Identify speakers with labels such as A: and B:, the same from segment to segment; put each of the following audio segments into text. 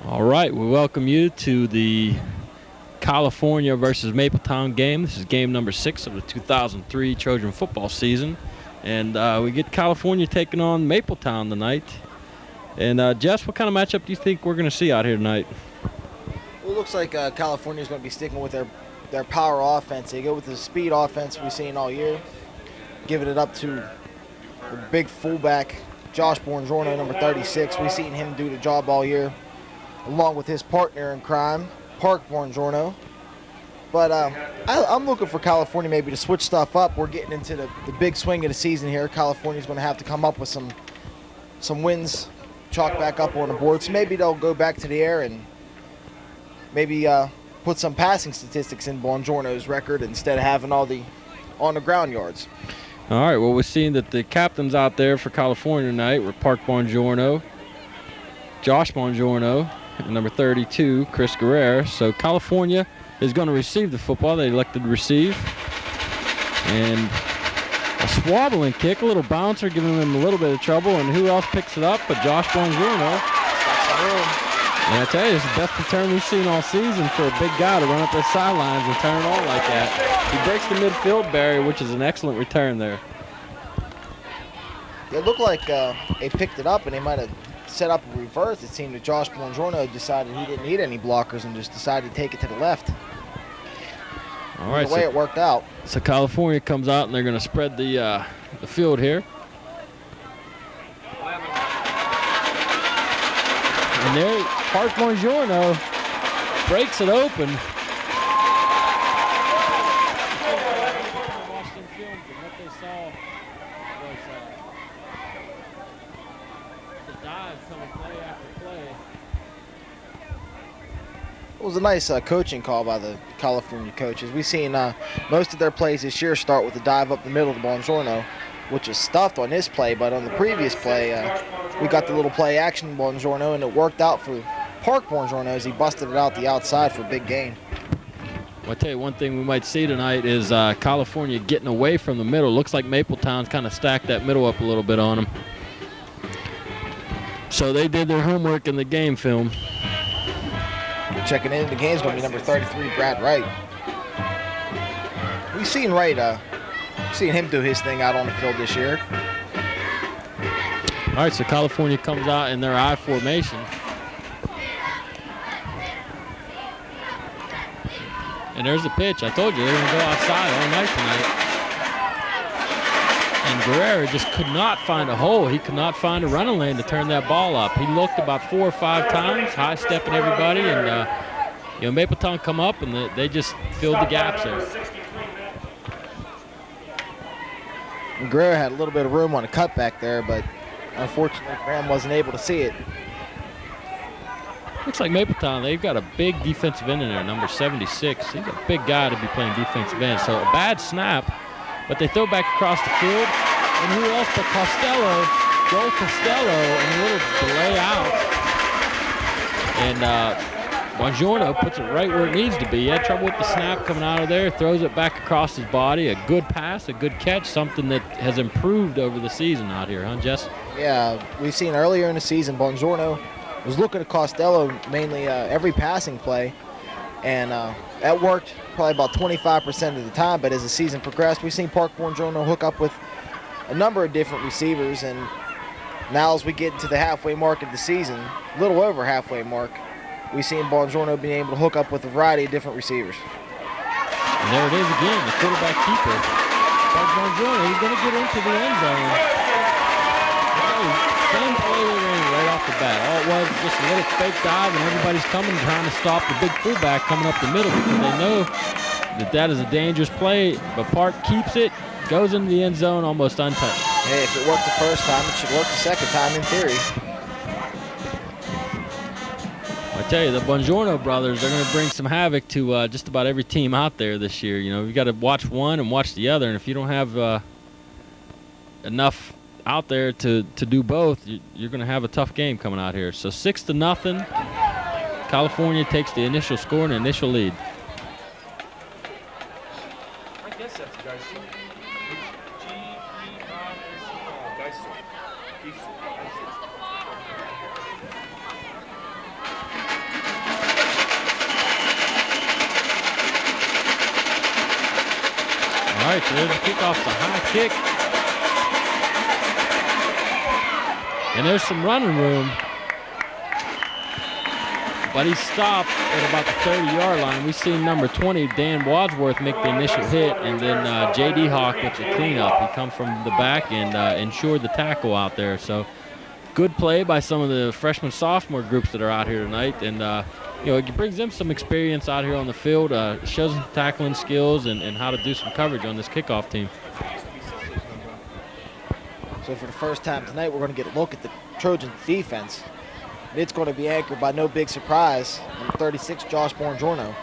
A: All right, we welcome you to the California versus Mapletown game. This is game number 6 of the 2003 Trojan football season. And we get California taking on Mapletown tonight. And Jess, what kind of matchup do you think we're going to see out here tonight?
B: Well, it looks like California is going to be sticking with their power offense. They go with the speed offense we've seen all year, giving it up to the big fullback, Josh Buongiorno, number 36. We've seen him do the job all year, along with his partner in crime, Park Buongiorno. But I'm looking for California maybe to switch stuff up. We're getting into the big swing of the season here. California's going to have to come up with some wins, chalk back up on the board. So maybe they'll go back to the air and maybe put some passing statistics in Buongiorno's record instead of having all the on-the-ground yards.
A: All right, well, we're seeing that the captains out there for California tonight were Park Buongiorno, Josh Buongiorno, and number 32, Chris Guerrero. So California is going to receive the football. They elected to receive. And a swabbling kick, a little bouncer, giving them a little bit of trouble. And who else picks it up but Josh Buongiorno? And I tell you, it's the best return we've seen all season for a big guy to run up the sidelines and turn it on like that. He breaks the midfield barrier, which is an excellent return there.
B: It looked like they picked it up and they might have set up a reverse. It seemed that Josh Buongiorno decided he didn't need any blockers and just decided to take it to the left.
A: All right,
B: the way it worked out.
A: So California comes out and they're going to spread the field here. And there, Park Buongiorno breaks it open.
B: It was a nice coaching call by the California coaches. We've seen most of their plays this year start with a dive up the middle to Buongiorno, which is stuffed on this play, but on the previous play, we got the little play action Buongiorno, and it worked out for Park Buongiorno as he busted it out the outside for a big gain.
A: Well, I tell you, one thing we might see tonight is California getting away from the middle. Looks like Mapletown's kind of stacked that middle up a little bit on them. So they did their homework in the game film.
B: Checking in the game is going to be number 33, Brad Wright. We've seen Wright, seen him do his thing out on the field this year.
A: All right, so California comes out in their I formation. And there's the pitch. I told you they're going to go outside all night tonight. And Guerrero just could not find a hole. He could not find a running lane to turn that ball up. He looked about 4 or 5 times, high-stepping everybody, and Mapletown come up, and they just filled the gaps there.
B: Guerrero had a little bit of room on a cutback there, but unfortunately, Graham wasn't able to see it.
A: Looks like Mapletown, they've got a big defensive end in there, number 76. He's a big guy to be playing defensive end. So a bad snap, but they throw back across the field. And who else but Joel Costello, and a little delay out. And Buongiorno puts it right where it needs to be. He had trouble with the snap coming out of there, throws it back across his body. A good pass, a good catch, something that has improved over the season out here, huh, Jess?
B: Yeah, we've seen earlier in the season, Buongiorno was looking at Costello mainly every passing play, and that worked probably about 25% of the time, but as the season progressed, we've seen Park Buongiorno hook up with a number of different receivers, and now as we get to the halfway mark of the season, a little over halfway mark, we've seen Buongiorno being able to hook up with a variety of different receivers.
A: And there it is again, the quarterback keeper. Park Buongiorno, he's going to get into the end zone. Same play right off the bat. All it was just a little fake dive, and everybody's coming trying to stop the big fullback coming up the middle because they know that is a dangerous play. But Park keeps it, goes into the end zone almost untouched.
B: Hey, if it worked the first time, it should work the second time in theory.
A: I tell you, the Buongiorno brothers, they're going to bring some havoc to just about every team out there this year. You know, you got to watch one and watch the other, and if you don't have enough out there to do both, you're going to have a tough game coming out here. So 6-0, California takes the initial score and initial lead.
C: I guess that's Geisel. Geisel.
A: right, so there's a kickoff, it's a high kick. And there's some running room. But he stopped at about the 30-yard line. We've seen number 20, Dan Wadsworth, make the initial hit, and then J.D. Hawk with the cleanup. He come from the back and ensured the tackle out there. So good play by some of the freshman, sophomore groups that are out here tonight. And, it brings them some experience out here on the field, shows them tackling skills and how to do some coverage on this kickoff team.
B: So for the first time tonight, we're going to get a look at the Trojans defense. It's going to be anchored by no big surprise, number 36, Josh Bongiorno.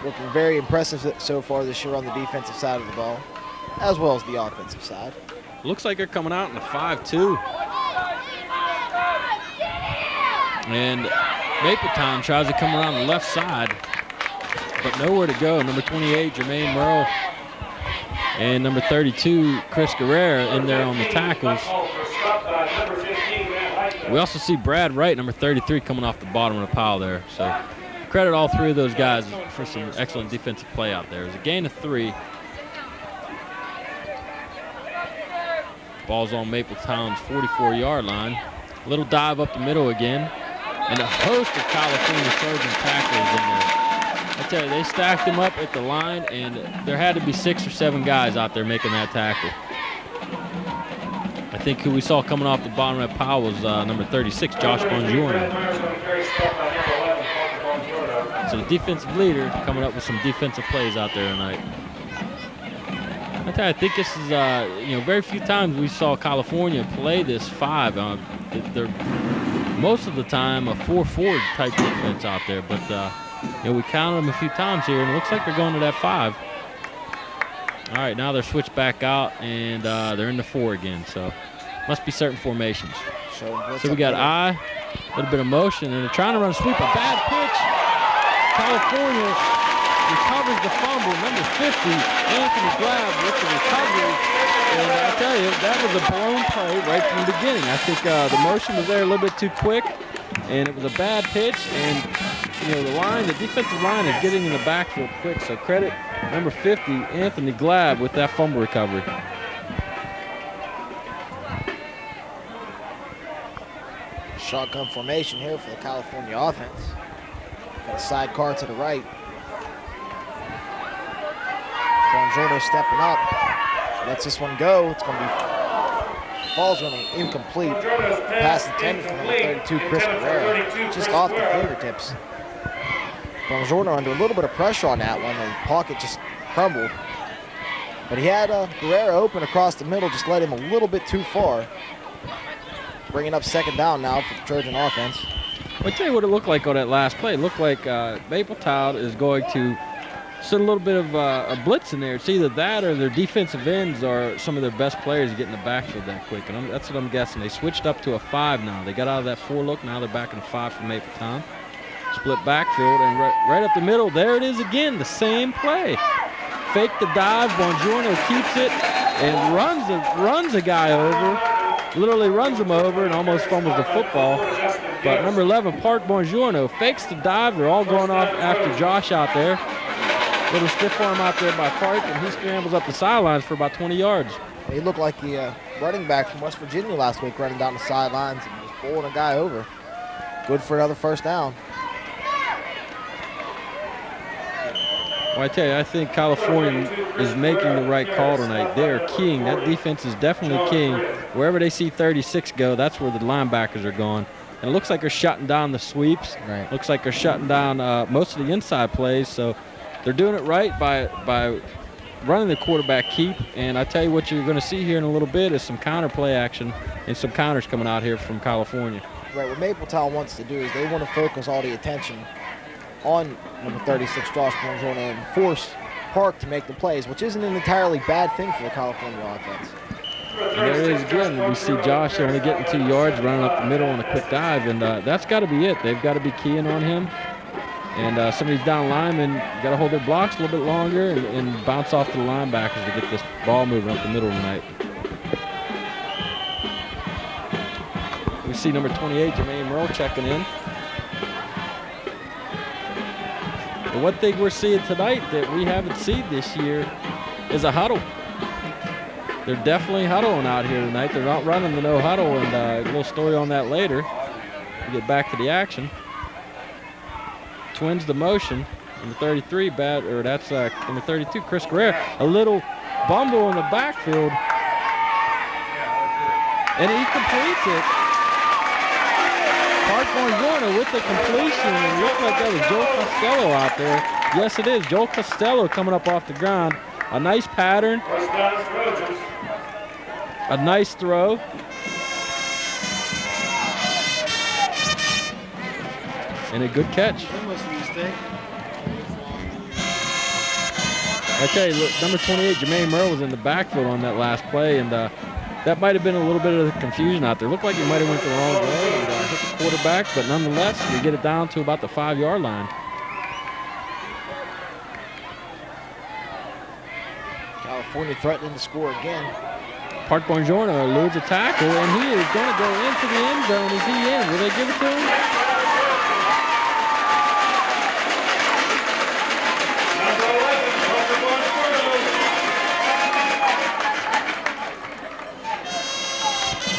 B: Looking very impressive so far this year on the defensive side of the ball, as well as the offensive side.
A: Looks like they're coming out in a 5-2. And Mapletown tries to come around the left side, but nowhere to go. Number 28, Jermaine Merle, and number 32, Chris Guerrera, in there on the tackles. We also see Brad Wright, number 33, coming off the bottom of the pile there. So credit all three of those guys for some excellent defensive play out there. It was a gain of 3. Ball's on Mapletown's 44-yard line. A little dive up the middle again. And a host of California Trojan tacklers in there. I tell you, they stacked them up at the line, and there had to be 6 or 7 guys out there making that tackle. I think who we saw coming off the bottom of that pile was number 36, Josh Bongiorno. So the defensive leader coming up with some defensive plays out there tonight. I tell you, I think this is, very few times we saw California play this 5. They're most of the time a 4-4 type defense out there, but we counted them a few times here, and it looks like they're going to that 5. All right, now they're switched back out, and they're in the 4 again, so must be certain formations. So we got I, a little bit of motion, and they're trying to run a sweep. A bad pitch. California recovers the fumble. Number 50, Anthony Glab with the recovery. And I tell you, that was a blown play right from the beginning. I think the motion was there a little bit too quick, and it was a bad pitch. And, the defensive line is getting in the backfield quick. So credit number 50, Anthony Glab, with that fumble recovery.
B: Shotgun formation here for the California offense. Got a sidecar to the right. Bongiorno stepping up. Lets this one go. It's going to be falls on an incomplete. Pass intended from number 32, Chris Guerrera. Just off the fingertips. Bongiorno under a little bit of pressure on that one. The pocket just crumbled. But he had Guerrera open across the middle, just led him a little bit too far. Bringing up second down now for the Trojan offense.
A: I'll tell you what it looked like on that last play. It looked like Mapletown is going to set a little bit of a blitz in there. It's either that or their defensive ends or some of their best players get in the backfield that quick. And that's what I'm guessing. They switched up to a 5 now. They got out of that 4 look. Now they're back in a 5 for Mapletown. Split backfield, and right up the middle, there it is again, the same play. Fake the dive, Bongiorno keeps it and runs a guy over, literally runs him over and almost fumbles the football. But number 11, Park Bongiorno, fakes the dive. They're all going off after Josh out there. Little stiff arm out there by Park, and he scrambles up the sidelines for about 20 yards.
B: He looked like the running back from West Virginia last week, running down the sidelines and just bowling a guy over. Good for another first down.
A: Well, I tell you, I think California is making the right call tonight. They are keying. That defense is definitely keying. Wherever they see 36 go, that's where the linebackers are going. And it looks like they're shutting down the sweeps.
B: Right.
A: Looks like they're shutting down most of the inside plays. So they're doing it right by running the quarterback keep. And I tell you what you're going to see here in a little bit is some counter play action and some counters coming out here from California.
B: Right, what Mapletown wants to do is they want to focus all the attention on number 36, Josh Bongiorno, and force Park to make the plays, which isn't an entirely bad thing for the California offense.
A: And there it is again. We see Josh only getting 2 yards, running up the middle on a quick dive, and that's got to be it. They've got to be keying on him. And some of these down linemen got to hold their blocks a little bit longer and bounce off to the linebackers to get this ball moving up the middle tonight. We see number 28, Jermaine Merle, checking in. But one thing we're seeing tonight that we haven't seen this year is a huddle. They're definitely huddling out here tonight. They're not running the no huddle, and a little story on that later. We get back to the action. Twins the motion. Number 33, that's number 32, Chris Guerrero. A little bumble in the backfield, and he completes it. Park Bongiorno with the completion. It looked like that was Joel Costello out there. Yes, it is. Joel Costello coming up off the ground. A nice pattern. A nice throw. And a good catch. Okay, look, number 28, Jermaine Merle was in the backfield on that last play, and that might have been a little bit of confusion out there. Looked like he might have went the wrong way and hit the quarterback, but nonetheless, we get it down to about the 5-yard line.
B: California threatening to score again.
A: Park Bongiorno eludes a tackle, and he is going to go into the end zone. Is he in? Will they give it to him?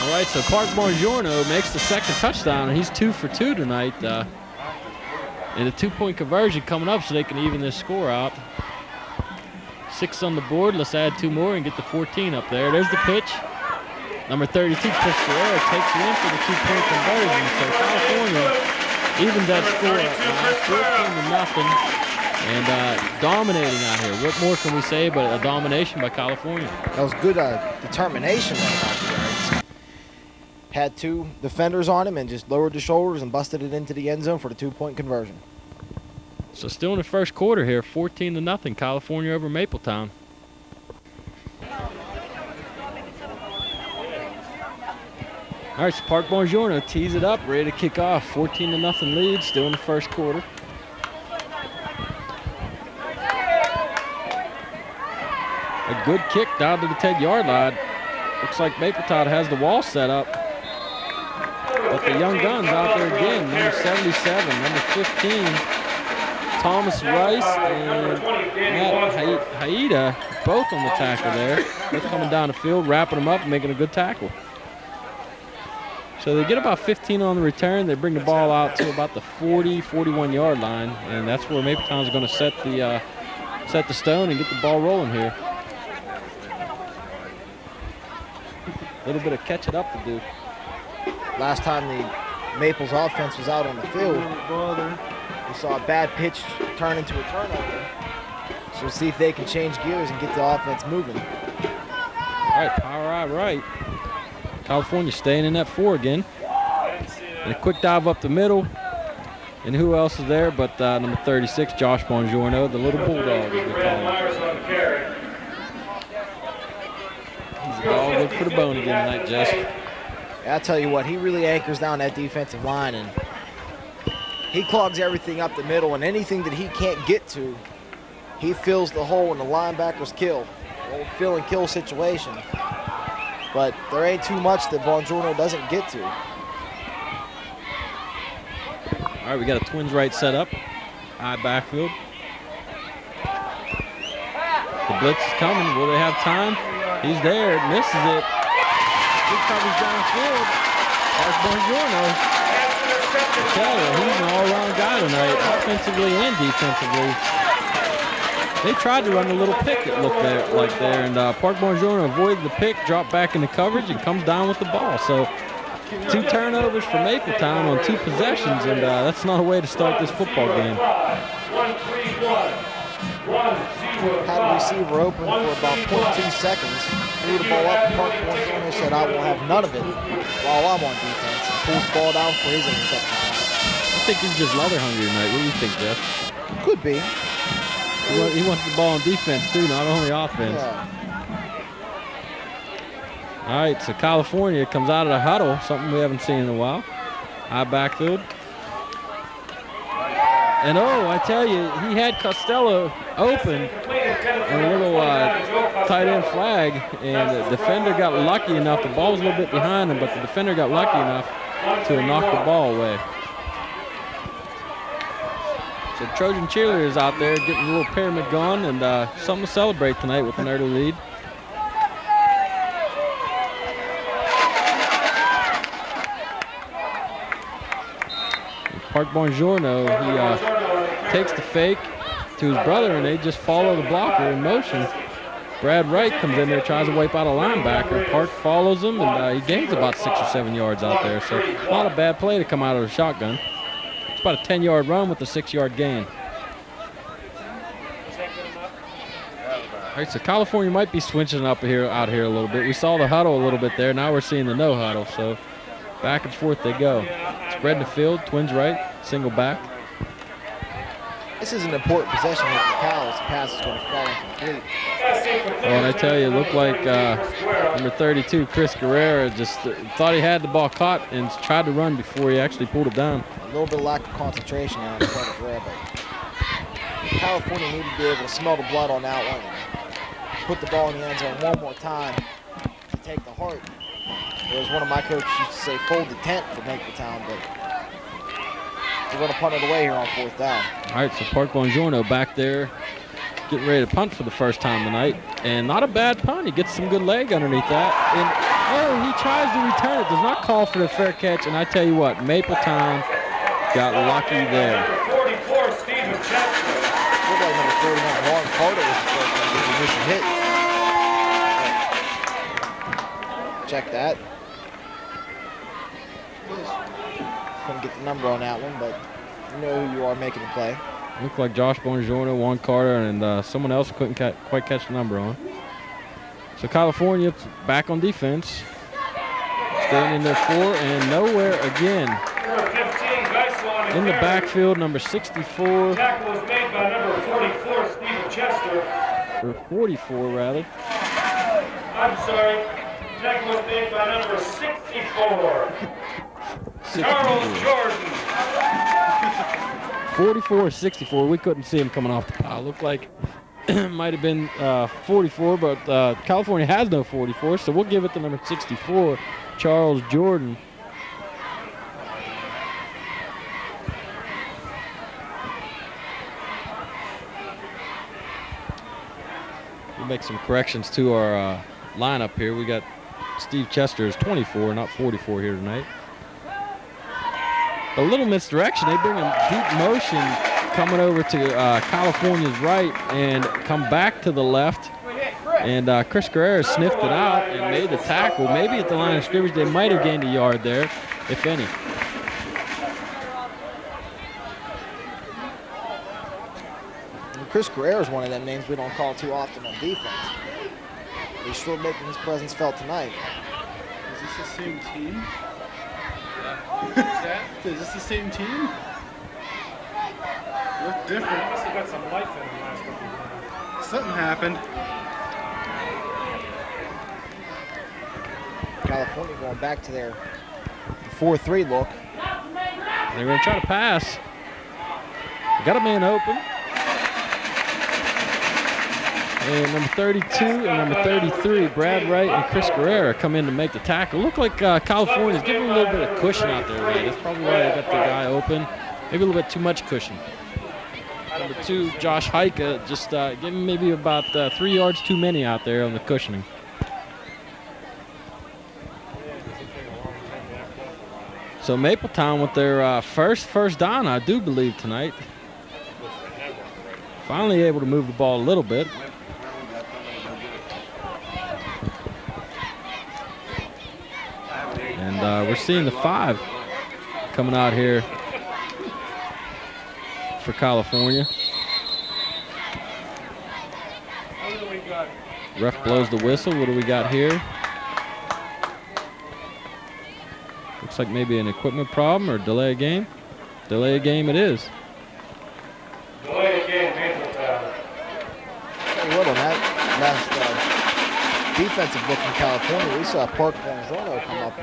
A: All right, so Park Bongiorno makes the second touchdown, and he's 2 for 2 tonight. And a 2-point conversion coming up so they can even this score out. 6 on the board. Let's add 2 more and get the 14 up there. There's the pitch. Number 32, Chris Guerrero, takes it in for the 2-point conversion. So California evens that score up, 14-0, and dominating out here. What more can we say but a domination by California?
B: That was good determination. Had 2 defenders on him and just lowered the shoulders and busted it into the end zone for the 2-point conversion.
A: So still in the first quarter here, 14-0, California over Mapletown. All right, so Park Bongiorno tees it up, ready to kick off. 14-0 lead, still in the first quarter. A good kick down to the 10-yard line. Looks like Mapletown has the wall set up. But the young guns out there again, number 77, number 15, Thomas Rice and Matt Haida, both on the tackle there. They're coming down the field, wrapping them up and making a good tackle. So they get about 15 on the return. They bring the ball out to about the 40, 41-yard line, and that's where Mapletown is going to set the stone and get the ball rolling here. A little bit of catching up to do.
B: Last time the Maples offense was out on the field, we saw a bad pitch turn into a turnover. So we'll see if they can change gears and get the offense moving.
A: All right, power eye right. California staying in that 4 again. And a quick dive up the middle. And who else is there but number 36, Josh Bongiorno, the little bulldog, as we call him. He's a dog good for the bone again tonight, Jess.
B: I'll tell you what, he really anchors down that defensive line, and he clogs everything up the middle, and anything that he can't get to, he fills the hole in the linebacker's kill. Old fill and kill situation. But there ain't too much that Bongiorno doesn't get to.
A: All right, we got a Twins right set up. High backfield. The blitz is coming. Will they have time? He's there. Misses it. Good coverage downfield. That's Bongiorno. I tell you, he's an all-around guy tonight, offensively and defensively. They tried to run a little pick, it looked like there, and Park Bongiorno avoided the pick, dropped back into coverage, and comes down with the ball. So 2 turnovers for Mapletown on 2 possessions, and that's not a way to start this football game.
B: Had a receiver open for about 0.2 seconds. Threw the ball up. Park Bongiorno said, "I will have none of it while I'm on defense." And pulls the ball down for his interception.
A: I think he's just leather hungry tonight. What do you think, Jeff?
B: Could be.
A: He wants the ball on defense, too, not only offense.
B: Yeah.
A: All right, so California comes out of the huddle, something we haven't seen in a while. High backfield. And, oh, I tell you, he had Costello open and a little tight end flag, and the defender got lucky enough. The ball was a little bit behind him, but the defender got lucky enough to knock the ball away.
B: So
A: So Trojan cheerleaders out there getting a little pyramid going and something to celebrate tonight with an early lead. Park Bongiorno, he takes the fake to his brother, and they just follow the blocker in motion. Brad Wright comes in there, tries to wipe out a linebacker. Park follows him, and he gains about 6 or 7 yards out there. So not a bad play to come out of the shotgun. It's about a 10-yard run with a 6-yard gain. All right, so California might be switching up out here a little bit. We saw the huddle a little bit there. Now we're seeing the no huddle. So back and forth they go. Spread the field, twins right, single back.
B: This is an important possession here for Cal. The pass is going to fall incomplete.
A: Oh, and I tell you, it looked like number 32, Chris Guerrera, just thought he had the ball caught and tried to run before he actually pulled it down.
B: A little bit of lack of concentration on the part of Guerrera, but California needed to be able to smell the blood on that one and put the ball in the end zone one more time to take the heart. Or as one of my coaches used to say, fold the tent for Mapletown, but we're going to punt it away here on 4th down.
A: All right, so Park Bongiorno back there getting ready to punt for the first time tonight. And not a bad punt. He gets some good leg underneath that. And he tries to return it. Does not call for the fair catch. And I tell you what, Mapletown got lucky there.
C: Number 44, Stephen Chester.
B: Looked like number 39, Warren Carter was the first one to get the initial hit. Check that. Couldn't get the number on that one, but you know who you are making the play.
A: Looked like Josh Bongiorno, Juan Carter, and someone else couldn't quite catch the number on. So California back on defense. Staying in their 4 and nowhere again.
C: Number 15, Geisel
A: In the backfield, number 64.
C: Tackle was made by number 44, Stephen Chester.
A: Or 44, rather.
C: I'm sorry. Tackle was made by number 64. Charles Jordan.
A: 44-64. We couldn't see him coming off the pile. Looked like it might have been 44, but California has no 44, so we'll give it to number 64, Charles Jordan. We'll make some corrections to our lineup here. We got Steve Chester is 24, not 44 here tonight. A little misdirection. They bring a deep motion coming over to California's right and come back to the left. And Chris Guerrera sniffed it out and made the tackle. Maybe at the line of scrimmage they might have gained a yard there, if any.
B: And Chris Guerrera is one of them names we don't call too often on defense. He's sure making his presence felt tonight.
D: Is this the same team? Is this the same team? Look different.
C: Must have got some life in the last couple of years.
D: Something happened.
B: California going back to their 4-3 look.
A: They're going to try to pass. Got a man open. And number 32 and number 33, Brad Wright and Chris Guerrera come in to make the tackle. Look like California's giving a little bit of cushion out there, right? That's probably why they got the guy open. Maybe a little bit too much cushion. Number 2, Josh Heike, just giving maybe about 3 yards too many out there on the cushioning. So Mapletown with their first down, I do believe, tonight. Finally able to move the ball a little bit. And we're seeing the 5 coming out here for California. Ref blows the whistle. What do we got here? Looks like maybe an equipment problem or delay a game. Delay a game it is.
C: Delay a game, Mapletown.
B: Tell you what, on that last defensive look from California, we saw Park Bongiorno come up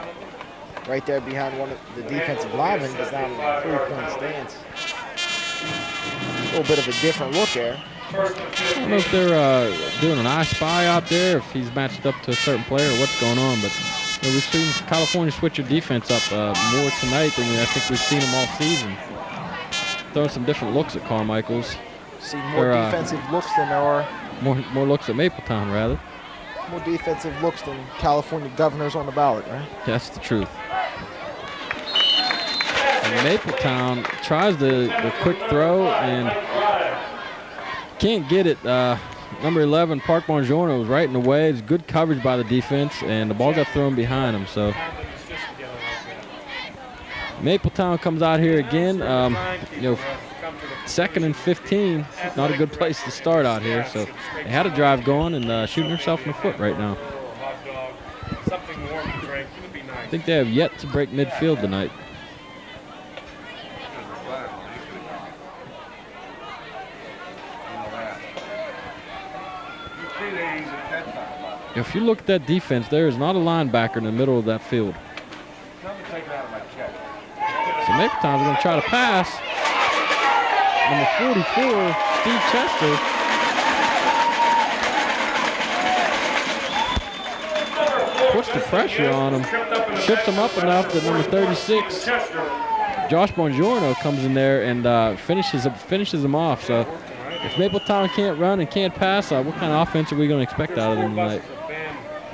B: right there behind one of the defensive linemen, but down in a 3-point stance. A little bit of a different look there.
A: I don't know if they're doing an I Spy out there, if he's matched up to a certain player or what's going on, but you know, we've seen California switch their defense up more tonight than I think we've seen them all season. throwing some different looks at Carmichael's.
B: See more defensive looks than there are.
A: More looks at Mapletown, rather.
B: More defensive looks than California Governors on the ballot, right?
A: That's the truth. And Mapletown tries the quick throw and can't get it. Number 11, Park Bongiorno, was right in the way. It's good coverage by the defense, and the ball got thrown behind him. So Mapletown comes out here again. You know, 2nd and 15, not a good place to start out here. So they had a drive going and shooting herself in the foot right now. I think they have yet to break midfield tonight. If you look at that defense, there is not a linebacker in the middle of that field. So Mapletown's going to try to pass. Number 44, Steve Chester. Puts the pressure on him. Trips him up enough that number 36, Josh Bongiorno, comes in there and finishes him off. So if Mapletown can't run and can't pass, what kind of offense are we going to expect out of them tonight?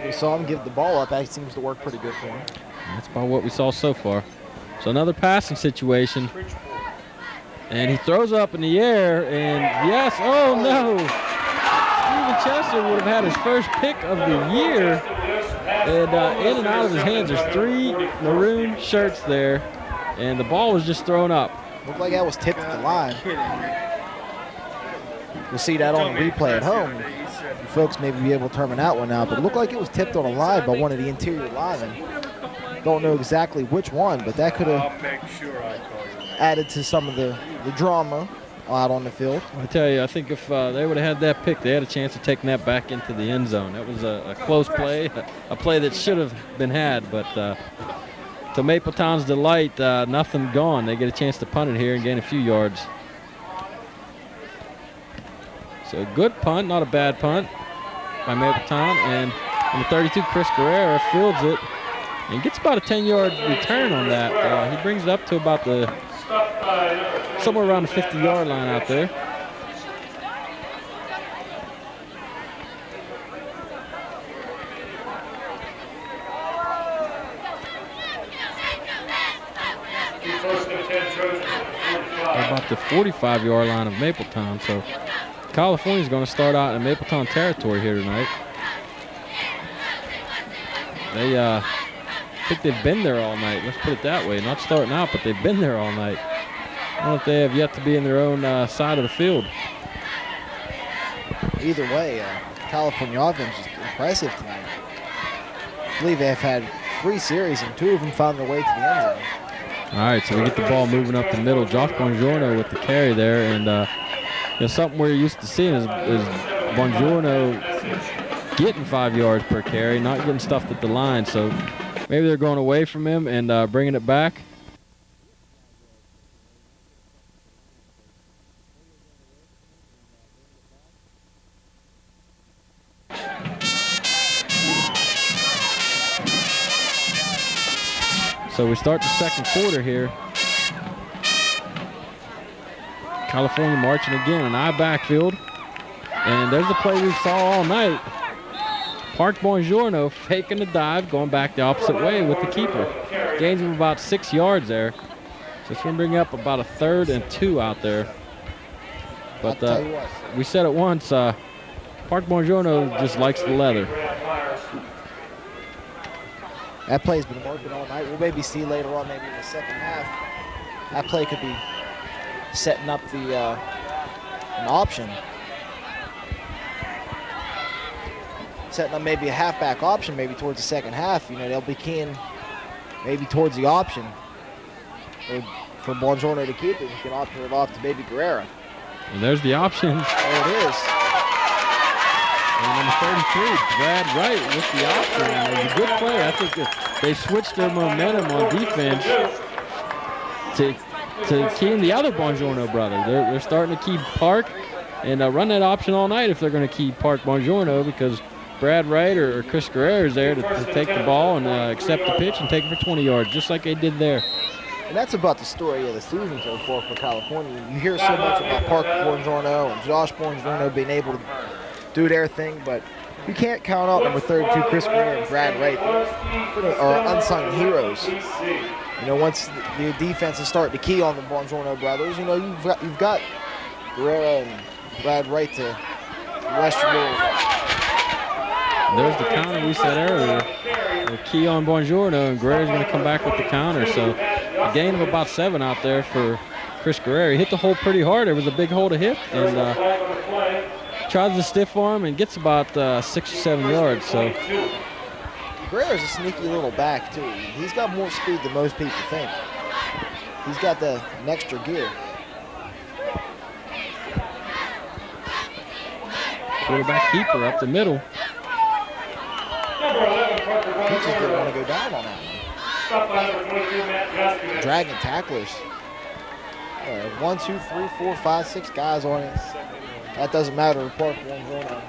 B: We saw him give the ball up. That seems to work pretty good for him.
A: That's about what we saw so far. So another passing situation. And he throws up in the air, and yes, oh no! Steven Chester would have had his first pick of the year. And in and out of his hands, there's 3 maroon shirts there. And the ball was just thrown up.
B: Looked like that was tipped at the line. We'll see that on the replay at home. You folks may be able to determine that one out, but it looked like it was tipped on a line by one of the interior linemen. Don't know exactly which one, but that could have added to some of the drama out on the field.
A: I tell you, I think if they would have had that pick, they had a chance of taking that back into the end zone. That was a close play, a play that should have been had, but to Mapletown's delight, nothing gone. They get a chance to punt it here and gain a few yards. So good punt, not a bad punt by Mapletown. And number 32, Chris Guerrera, fields it and gets about a 10-yard return on that. He brings it up to about somewhere around the 50-yard line out there. About the 45-yard line of Mapletown. So California's going to start out in Mapletown territory here tonight. They I think they've been there all night. Let's put it that way. Not starting out, but they've been there all night. I don't know if they have yet to be in their own side of the field.
B: Either way, California offense is impressive tonight. I believe they've had 3 series and 2 of them found their way to the end zone.
A: All right, so we get the ball moving up the middle. Josh Bongiorno with the carry there, and something we're used to seeing is Bongiorno getting 5 yards per carry, not getting stuffed at the line. So maybe they're going away from him and bringing it back. So we start the second quarter here. California marching again, an I backfield. And there's the play we saw all night. Park Bongiorno faking the dive, going back the opposite way with the keeper. Gains him about 6 yards there. So it's going to bring up about a 3rd and 2 out there. But we said it once, Park Bongiorno just likes the leather.
B: That play's been working all night. We'll maybe see later on, maybe in the second half. That play could be setting up an option. Setting up maybe a halfback option, maybe towards the second half. You know, they'll be keying maybe towards the option for Bongiorno to keep it. He can option it off to maybe Guerrera.
A: And there's the option.
B: There it is.
A: And number 33, Brad Wright with the option. And it was a good play. I think they switched their momentum on defense to key in the other Bongiorno brother. They're starting to keep Park and run that option all night if they're going to keep Park Bongiorno, because Brad Wright or Chris Guerrera is there to take the ball and accept the pitch and take it for 20 yards, just like they did there.
B: And that's about the story of the season so far for California. You hear so much about Park Buongiorno and Josh Buongiorno being able to do their thing, but you can't count out number 32, Chris Greer and Brad Wright, are unsung heroes. You know, once the defense is starting to key on the Buongiorno brothers, you know, you've got Guerrero and Brad Wright to rest your laurels on.
A: There's the counter we said earlier. The key on Buongiorno, and Guerrero's going to come back with the counter. So a gain of about 7 out there for Chris Guerrero. He hit the hole pretty hard. There was a big hole to hit, and tries to stiff arm and gets about 6 or 7 yards. So
B: Guerrero's a sneaky little back too. He's got more speed than most people think. He's got an extra gear.
A: Quarterback keeper up the middle.
B: He just didn't want to go down on that one. Dragging tacklers. 1, 2, 3, 4, 5, 6 guys on it. That doesn't matter if Park Buongiorno.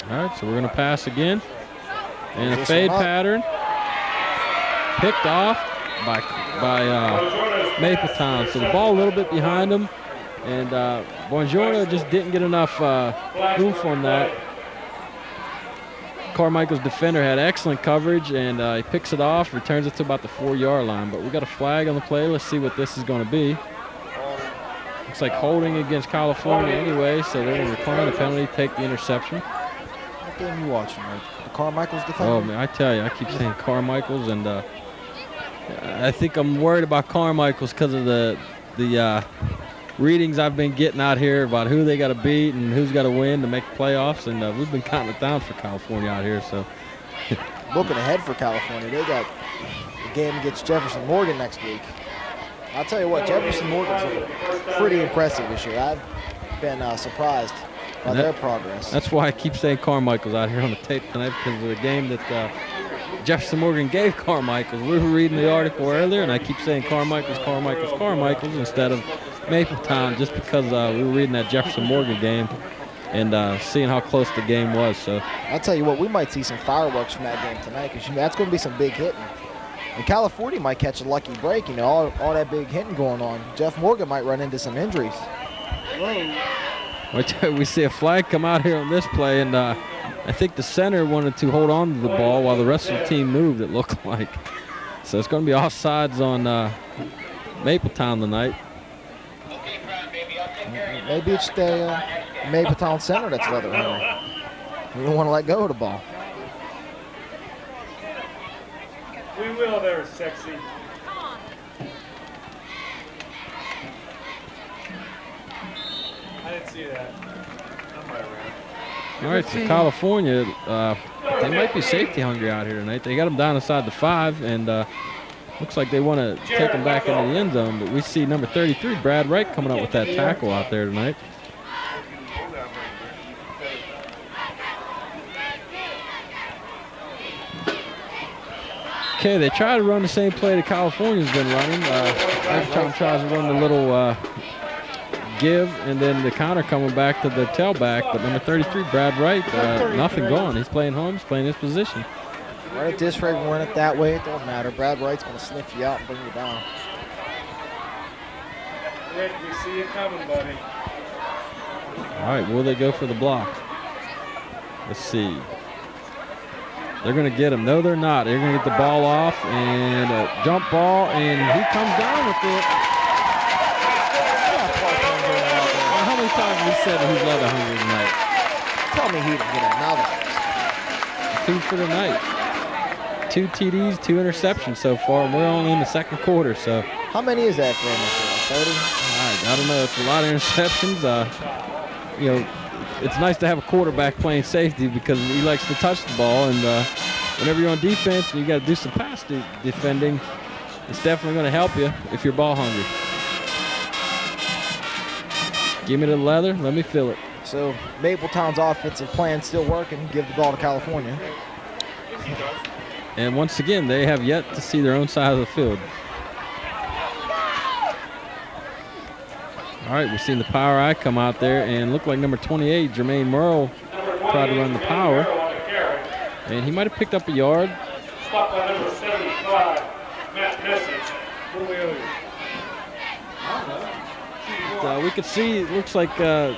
A: All right, so we're going to pass again. And a fade pattern. Picked off by Mapletown. So the ball a little bit behind him. And Buongiorno just didn't get enough oomph on that. Carmichael's defender had excellent coverage, and he picks it off, returns it to about the 4-yard line. But we got a flag on the play. Let's see what this is going to be. Looks like holding against California anyway, so they're going to decline the penalty, take the interception.
B: What game are you watching, Mike? The Carmichael's defender?
A: Oh, man, I tell you, I keep saying Carmichael's, and I think I'm worried about Carmichael's because of the readings I've been getting out here about who they got to beat and who's got to win to make the playoffs, and we've been counting it down for California out here. So,
B: looking ahead for California, they got the game against Jefferson Morgan next week. I'll tell you what, Jefferson Morgan's looking pretty impressive this year. I've been surprised by their progress.
A: That's why I keep saying Carmichael's out here on the tape tonight, because of the game that Jefferson Morgan gave Carmichael's. We were reading the article earlier, and I keep saying Carmichael's instead of Mapletown, just because we were reading that Jefferson Morgan game and seeing how close the game was. So
B: I'll tell you what, we might see some fireworks from that game tonight, because that's going to be some big hitting. And California might catch a lucky break, you know, all that big hitting going on. Jeff Morgan might run into some injuries.
A: Whoa. We see a flag come out here on this play, and I think the center wanted to hold on to the ball while the rest of the team moved, it looked like. So it's going to be offsides on Mapletown tonight.
B: Maybe it's the Mapletown center that's leather hungry. We don't want to let go of the ball.
C: We will there, sexy. I didn't see that. I'm right around.
A: All right, so California, they might be safety hungry out here tonight. They got them down inside the 5, and looks like they want to take them back into the end zone. But we see number 33, Brad Wright, coming up with that tackle out there tonight. Okay, they try to run the same play that California's been running. Every time tries to run the little give, and then the counter coming back to the tailback. But number 33, Brad Wright, nothing going. He's playing home. He's playing his position.
B: Run it this way, run it that way. It don't matter. Brad Wright's going to sniff you out and bring you down.
C: Rick, we see you coming, buddy.
A: All right, will they go for the block? Let's see. They're going to get him. No, they're not. They're going to get the ball off, and a jump ball, and he comes down with it. How many times have we said that he's leather hungry tonight?
B: Tell me he didn't get another.
A: 2 for the night. 2 TDs, 2 interceptions so far, and we're only in the second quarter. So
B: how many is that for him? 30?
A: I don't know. It's a lot of interceptions. You know, it's nice to have a quarterback playing safety because he likes to touch the ball, and whenever you're on defense and you got to do some pass defending, it's definitely going to help you if you're ball hungry. Give me the leather. Let me feel it.
B: So Mapletown's offensive plan still working. Give the ball to California.
A: And once again, they have yet to see their own side of the field. All right, we've seen the power eye come out there and look like number 28, Jermaine Merle, tried to run the power. And he might have picked up a yard.
C: Stop by number 75, Matt Message.
D: What do we owe you?
A: We could see, it looks like a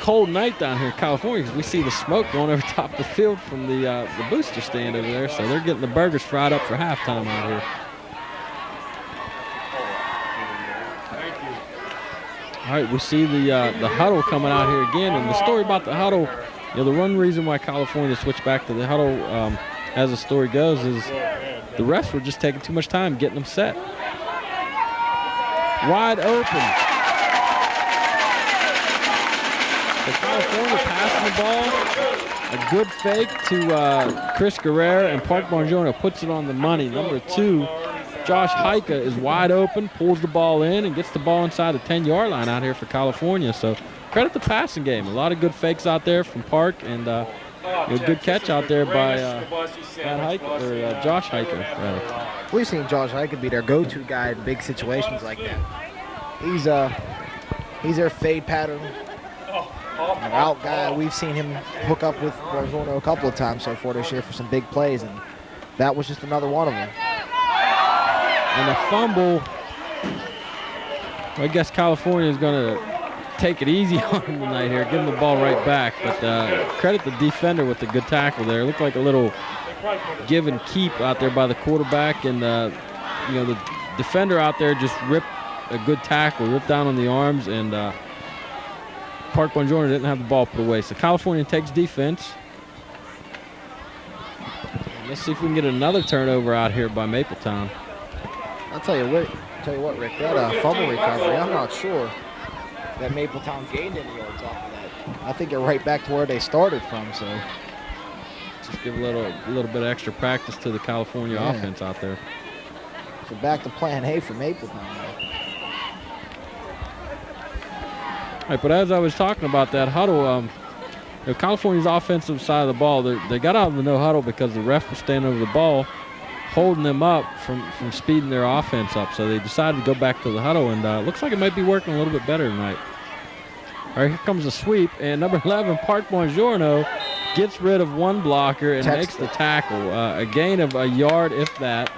A: cold night down here in California because we see the smoke going over top the field from the booster stand over there. So they're getting the burgers fried up for halftime out here. All right, we see the huddle coming out here again. And the story about the huddle, the one reason why California switched back to the huddle, as the story goes, is the refs were just taking too much time getting them set. Wide open. So California passing the ball. A good fake to Chris Guerrero, and Park Bongiorno puts it on the money. Number 2, Josh Heika is wide open, pulls the ball in, and gets the ball inside the 10-yard line out here for California. So credit the passing game. A lot of good fakes out there from Park, and good catch out there by Josh Heika, rather.
B: We've seen Josh Heika be their go-to guy in big situations like that. He's their fade pattern out guy. We've seen him hook up with Bongiorno a couple of times so far this year for some big plays, and that was just another one of them.
A: And a fumble. I guess California is going to take it easy on him tonight here, give him the ball right back. But credit the defender with the good tackle there. It looked like a little give and keep out there by the quarterback, and the defender out there just ripped a good tackle, ripped down on the arms, and Park Bongiorno didn't have the ball put away. So California takes defense. Let's see if we can get another turnover out here by Mapletown.
B: I'll tell you what, Rick, that fumble recovery, I'm not sure that Mapletown gained any yards off of that. I think they're right back to where they started from, so.
A: Just give a little bit of extra practice to the California offense out there.
B: So back to plan A for Mapletown.
A: All right, but as I was talking about that huddle, California's offensive side of the ball, they got out of the no huddle because the ref was standing over the ball, holding them up from speeding their offense up. So they decided to go back to the huddle, and it looks like it might be working a little bit better tonight. All right, here comes a sweep, and number 11, Park Bongiorno, gets rid of one blocker and makes the tackle. A gain of a yard, if that.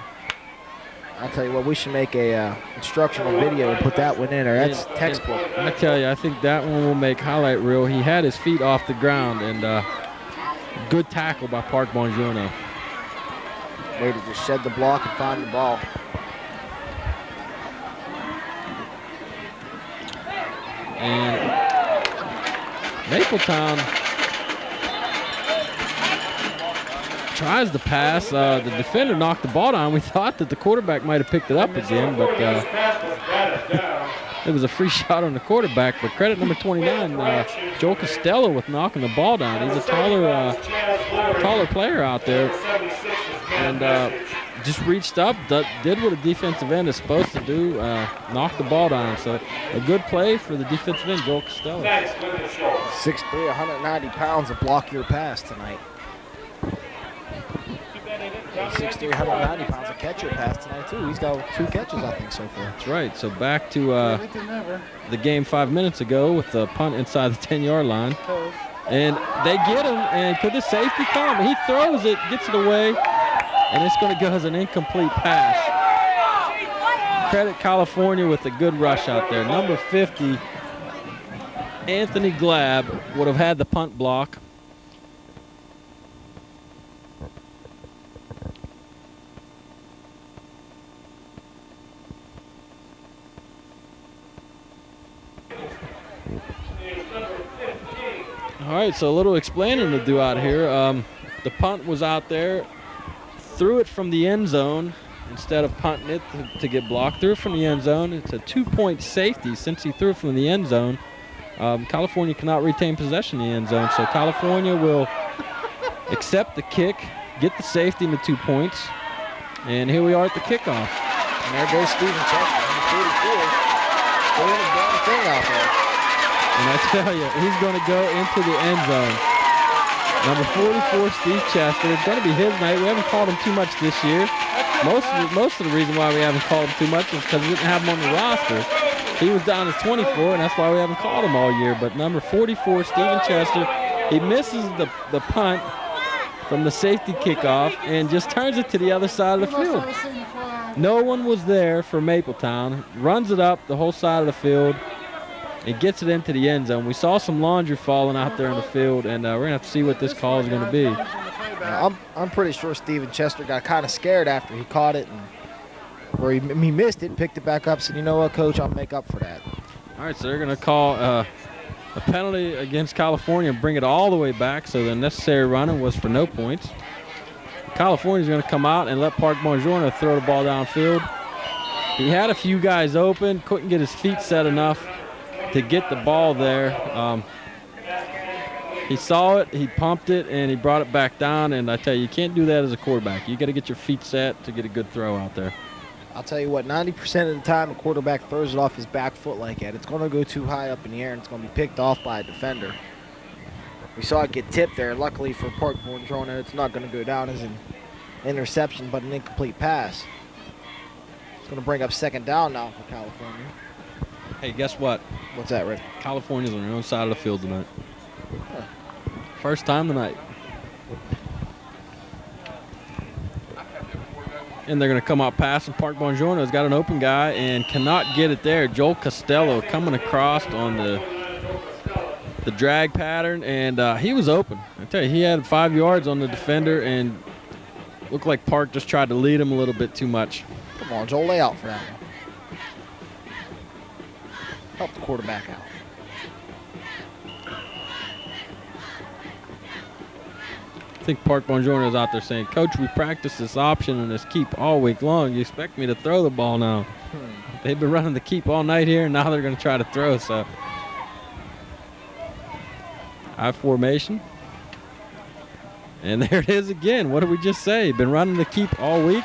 B: I'll tell you what, we should make a instructional video and put that one in there. That's textbook.
A: I tell you, I think that one will make highlight reel. He had his feet off the ground, and good tackle by Park Bongiorno.
B: Way to just shed the block and find the ball.
A: And Mapletown tries to pass. The defender knocked the ball down. We thought that the quarterback might have picked it up again, but it was a free shot on the quarterback. But credit number 29, Joel Costello, with knocking the ball down. He's a taller player out there, and just reached up, did what a defensive end is supposed to do, knocked the ball down. So a good play for the defensive end, Joel Costello.
B: 6'3", 190 pounds to block your pass tonight. 6'3", 190 pounds to catch your pass tonight, too. He's got 2 catches, I think, so far.
A: That's right. So back to the game 5 minutes ago with the punt inside the 10-yard line. And they get him, and could the safety come? He throws it, gets it away, and it's going to go as an incomplete pass. Credit California with a good rush out there. Number 50, Anthony Glab, would have had the punt block. All right, so a little explaining to do out here. The punt was out there, threw it from the end zone instead of punting it to get blocked. Threw it from the end zone. It's a 2-point safety since he threw it from the end zone. California cannot retain possession in the end zone, so California will accept the kick, get the safety in the 2 points, and here we are at the kickoff.
B: And there goes Steven Chester, number 44, doing a damn thing out there.
A: And I tell you, he's going to go into the end zone. Number 44, Steve Chester. It's going to be his night. We haven't called him too much this year. Most of the reason why we haven't called him too much is because we didn't have him on the roster. He was down as 24, and that's why we haven't called him all year. But number 44, Steven Chester, He misses the punt from the safety kickoff and just turns it to the other side of the field. No one was there for Mapletown. Runs it up the whole side of the field and gets it into the end zone. We saw some laundry falling out there in the field, and we're going to have to see what this call is going to be.
B: I'm pretty sure Steven Chester got kind of scared after he caught it, and where he missed it, picked it back up, said, you know what, Coach, I'll make up for that.
A: All right, so they're going to call a penalty against California and bring it all the way back, so the necessary running was for no points. California's going to come out and let Park Bongiorno throw the ball downfield. He had a few guys open, couldn't get his feet set enough to get the ball there. He saw it, he pumped it, and he brought it back down, and I tell you can't do that as a quarterback. You got to get your feet set to get a good throw out there.
B: I'll tell you what, 90% of the time a quarterback throws it off his back foot like that, it's going to go too high up in the air, and it's going to be picked off by a defender. We saw it get tipped there. Luckily for Park Bongiorno, it's not going to go down as an interception, but an incomplete pass. It's going to bring up second down now for California.
A: Hey, guess what?
B: What's that, Rick?
A: California's on their own side of the field tonight.
B: Huh.
A: First time tonight. And they're going to come out passing. Park Bongiorno's got an open guy and cannot get it there. Joel Costello coming across on the drag pattern, and he was open. I tell you, he had 5 yards on the defender, and looked like Park just tried to lead him a little bit too much.
B: Come on, Joel, lay out for that one. Help the quarterback out.
A: I think Park Bongiorno's out there saying, Coach, we practiced this option and this keep all week long. You expect me to throw the ball now? They've been running the keep all night here, and now they're going to try to throw. So, I formation. And there it is again. What did we just say? Been running the keep all week.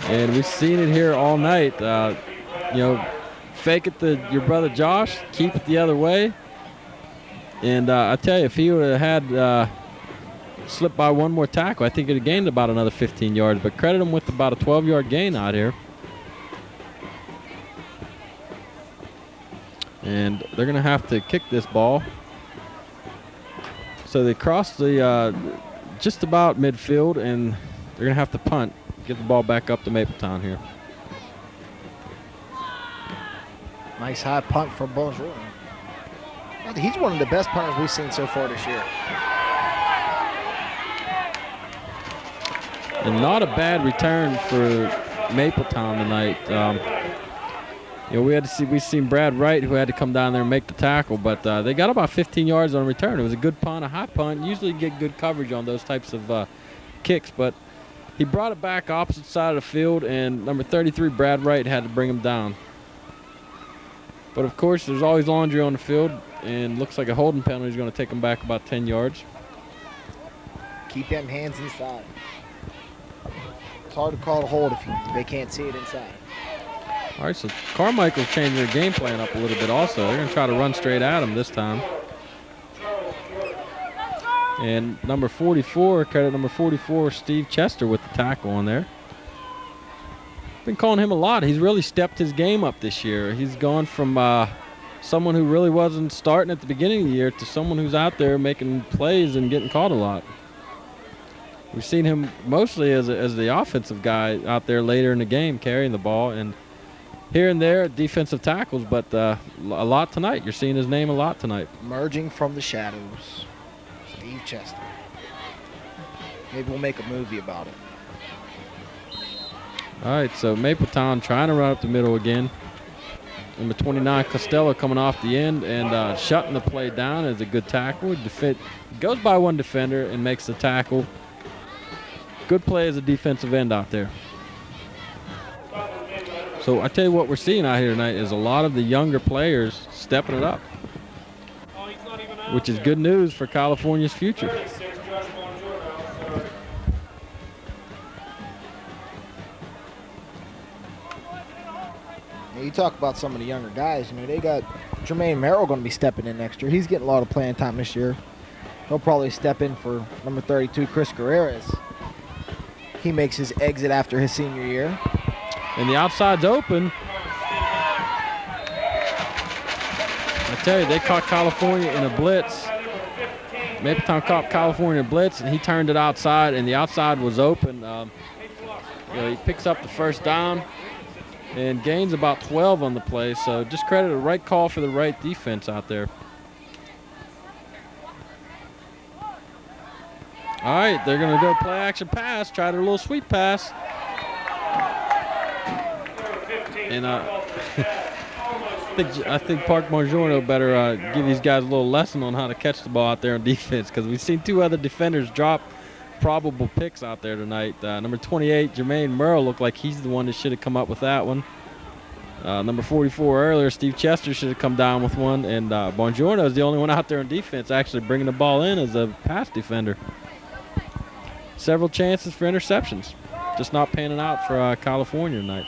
A: And we've seen it here all night. Fake it to your brother Josh, keep it the other way. And I tell you, if he would have had slipped by one more tackle, I think he'd have gained about another 15 yards. But credit him with about a 12-yard gain out here. And they're going to have to kick this ball. So they cross the just about midfield, and they're going to have to punt. Get the ball back up to Mapletown here.
B: Nice high punt from Bongiorno. He's one of the best punters we've seen so far this year.
A: And not a bad return for Mapletown tonight. We've seen Brad Wright, who had to come down there and make the tackle, but they got about 15 yards on return. It was a good punt, a high punt. Usually get good coverage on those types of kicks, but he brought it back opposite side of the field, and number 33, Brad Wright, had to bring him down. But, of course, there's always laundry on the field, and looks like a holding penalty is going to take him back about 10 yards.
B: Keep them hands inside. It's hard to call a hold if they can't see it inside.
A: All right, so Carmichael's changing their game plan up a little bit also. They're going to try to run straight at him this time. And number 44, credit number 44, Steve Chester with the tackle on there. Been calling him a lot. He's really stepped his game up this year. He's gone from someone who really wasn't starting at the beginning of the year to someone who's out there making plays and getting called a lot. We've seen him mostly as the offensive guy out there later in the game, carrying the ball, and here and there defensive tackles, but a lot tonight. You're seeing his name a lot tonight.
B: Emerging from the shadows, Steve Chester. Maybe we'll make a movie about it.
A: All right, so Mapletown trying to run up the middle again. Number 29, Costello, coming off the end and shutting the play down is a good tackle. Goes by one defender and makes the tackle. Good play as a defensive end out there. So I tell you what we're seeing out here tonight is a lot of the younger players stepping it up, which is good news for California's future.
B: You talk about some of the younger guys. They got Jermaine Merrill going to be stepping in next year. He's getting a lot of playing time this year. He'll probably step in for number 32, Chris Guerrero. He makes his exit after his senior year.
A: And the outside's open. I tell you, they caught California in a blitz. Mapletown caught California in a blitz, and he turned it outside, and the outside was open. He picks up the first down and gains about 12 on the play. So just credit a right call for the right defense out there. All right, they're going to go play action pass, try their little sweep pass. And I think Park Bongiorno better give these guys a little lesson on how to catch the ball out there on defense, because we've seen two other defenders drop probable picks out there tonight. Number 28, Jermaine Merle, looked like he's the one that should have come up with that one. Number 44 earlier, Steve Chester should have come down with one. And Bongiorno is the only one out there on defense actually bringing the ball in as a pass defender. Several chances for interceptions. Just not panning out for California tonight.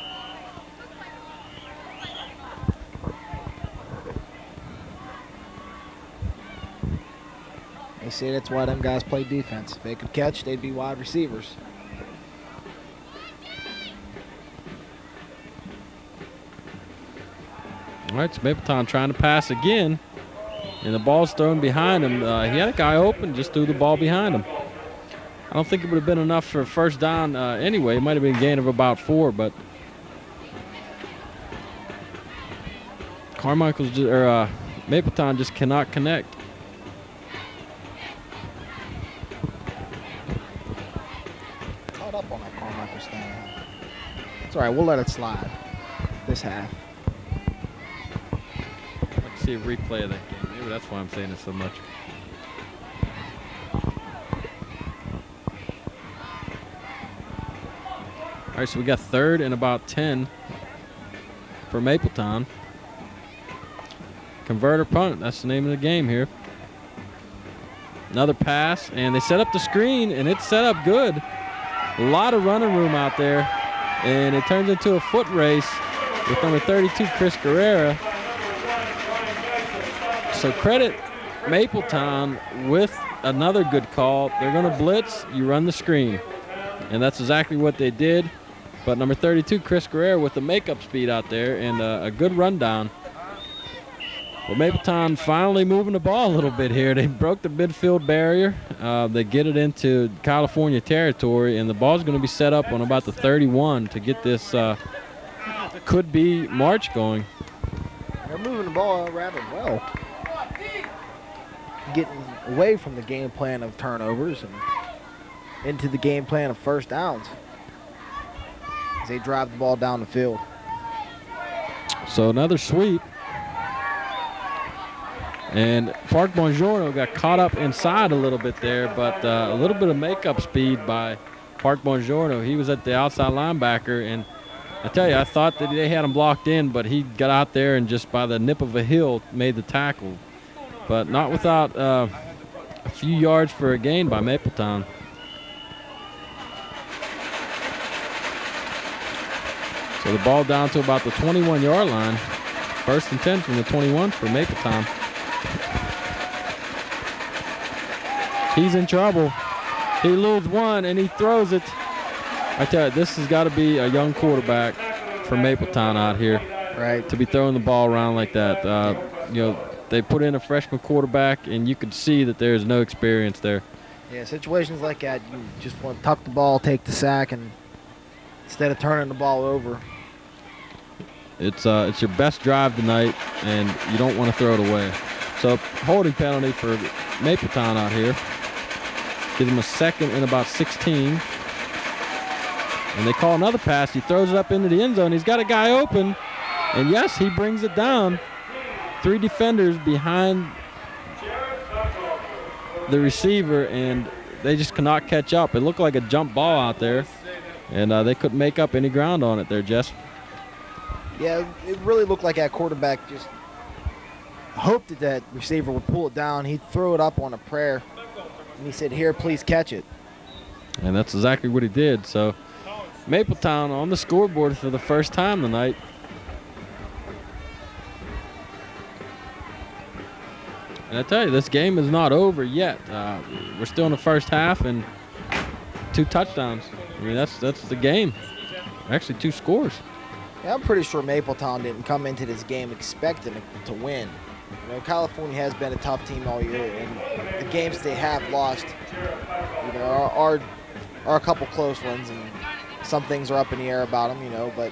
B: They say that's why them guys play defense. If they could catch, they'd be wide receivers.
A: All right, so Mapletown trying to pass again, and the ball's thrown behind him. He had a guy open, just threw the ball behind him. I don't think it would have been enough for a first down anyway. It might have been a gain of about 4, but Mapletown just cannot connect.
B: Caught up on that Carmichael's thing. It's all right. We'll let it slide this half.
A: I'd like to see a replay of that game. Maybe that's why I'm saying it so much. All right, so we got 3rd and about 10 for Mapletown. Convert or punt, that's the name of the game here. Another pass, and they set up the screen, and it's set up good. A lot of running room out there, and it turns into a foot race with number 32, Chris Guerrera. So credit Mapletown with another good call. They're going to blitz, you run the screen. And that's exactly what they did. But number 32, Chris Guerrera, with the makeup speed out there and a good rundown. Well, Mapletown finally moving the ball a little bit here. They broke the midfield barrier. They get it into California territory, and the ball's going to be set up on about the 31 to get this could-be march going.
B: They're moving the ball rather well. Getting away from the game plan of turnovers and into the game plan of first downs as they drive the ball down the field.
A: So another sweep. And Park Bongiorno got caught up inside a little bit there, but a little bit of makeup speed by Park Bongiorno. He was at the outside linebacker, and I tell you, I thought that they had him blocked in, but he got out there and just by the nip of a heel made the tackle. But not without a few yards for a gain by Mapletown. So the ball down to about the 21-yard line. 1st and 10 from the 21 for Mapletown. He's in trouble. He loses one, and he throws it. I tell you, this has got to be a young quarterback for Mapletown out here.
B: Right.
A: To be throwing the ball around like that. They put in a freshman quarterback, and you could see that there's no experience there.
B: Yeah, situations like that, you just want to tuck the ball, take the sack, and instead of turning the ball over.
A: It's your best drive tonight, and you don't want to throw it away. So holding penalty for Mapletown out here. Gives him a 2nd and about 16. And they call another pass. He throws it up into the end zone. He's got a guy open. And yes, he brings it down. 3 defenders behind the receiver, and they just cannot catch up. It looked like a jump ball out there, and they couldn't make up any ground on it there, Jess.
B: Yeah, it really looked like that quarterback just hoped that that receiver would pull it down. He'd throw it up on a prayer, and he said, "Here, please catch it."
A: And that's exactly what he did. So Mapletown on the scoreboard for the first time tonight. And I tell you, this game is not over yet. We're still in the first half and 2 touchdowns. I mean, that's the game. Actually, 2 scores.
B: Yeah, I'm pretty sure Mapletown didn't come into this game expecting to win. You know, California has been a tough team all year, and the games they have lost, you know, are a couple close ones, and some things are up in the air about them, you know. But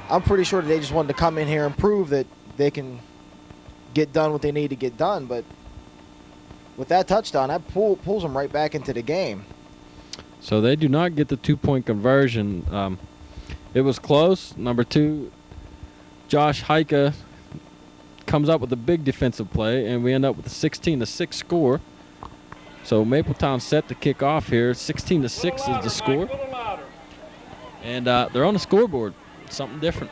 B: I'm pretty sure that they just wanted to come in here and prove that they can get done what they need to get done. But with that touchdown, that pulls them right back into the game.
A: So they do not get the 2-point conversion. It was close. Number 2, Josh Heike comes up with a big defensive play, and we end up with a 16-6 score. So Mapletown set to kick off here. 16-6 is the score. And they're on the scoreboard. Something different.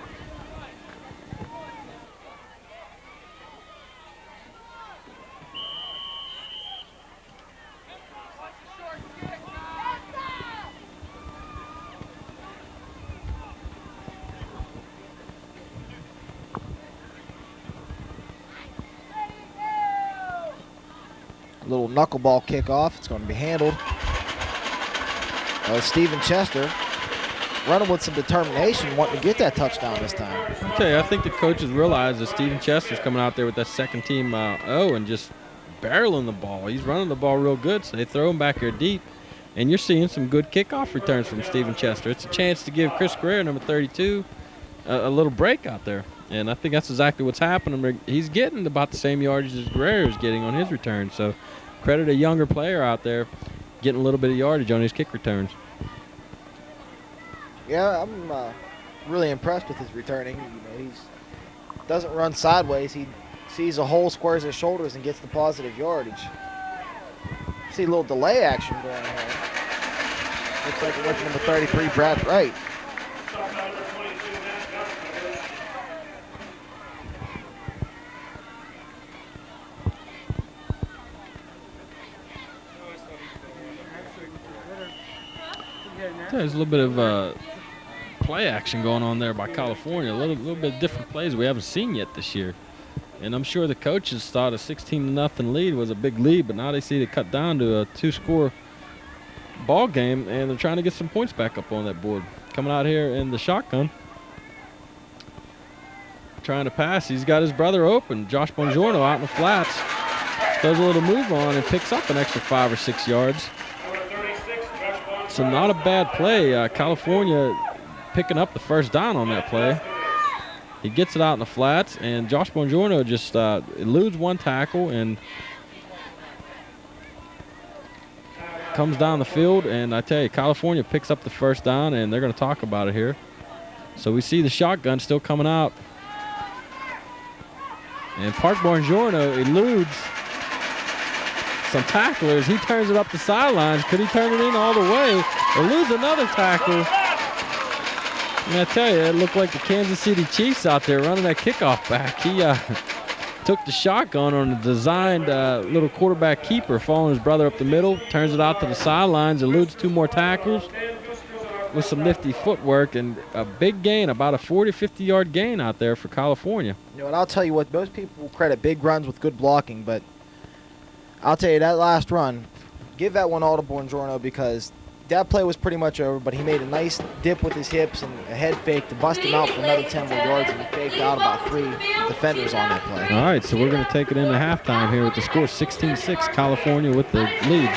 B: Little knuckleball kickoff. It's going to be handled. Stephen Chester running with some determination, wanting to get that touchdown this time.
A: Okay, I think the coaches realize that Stephen Chester's coming out there with that second team and just barreling the ball. He's running the ball real good, so they throw him back here deep. And you're seeing some good kickoff returns from Stephen Chester. It's a chance to give Chris Guerrero, number 32, a little break out there. And I think that's exactly what's happening. He's getting about the same yardage as Guerrero is getting on his return. So credit a younger player out there getting a little bit of yardage on his kick returns.
B: Yeah, I'm really impressed with his returning. You know, he doesn't run sideways. He sees a hole, squares his shoulders, and gets the positive yardage. See a little delay action going on here. Looks like it went to number 33, Brad Wright.
A: There's a little bit of play action going on there by California. A little bit of different plays we haven't seen yet this year. And I'm sure the coaches thought a 16-0 lead was a big lead, but now they see it cut down to a 2-score ball game, and they're trying to get some points back up on that board. Coming out here in the shotgun, trying to pass. He's got his brother open. Josh Bongiorno out in the flats. Does a little move on and picks up an extra 5 or 6 yards. So not a bad play. California picking up the first down on that play. He gets it out in the flats, and Josh Bongiorno just eludes one tackle and comes down the field. And I tell you, California picks up the first down, and they're going to talk about it here. So we see the shotgun still coming out. And Park Bongiorno eludes some tacklers. He turns it up the sidelines. Could he turn it in all the way or lose another tackle? And I tell you, it looked like the Kansas City Chiefs out there running that kickoff back. He took the shotgun on a designed little quarterback keeper, following his brother up the middle, turns it out to the sidelines, eludes 2 more tackles with some nifty footwork, and a big gain, about a 40, 50-yard gain out there for California.
B: You know, and I'll tell you what, most people will credit big runs with good blocking, but I'll tell you, that last run, give that one all to Bongiorno, because that play was pretty much over, but he made a nice dip with his hips and a head fake to bust him out for another 10 more yards, and he faked out about 3 defenders on that play.
A: All right, so we're going to take it into halftime here with the score 16-6, California with the lead.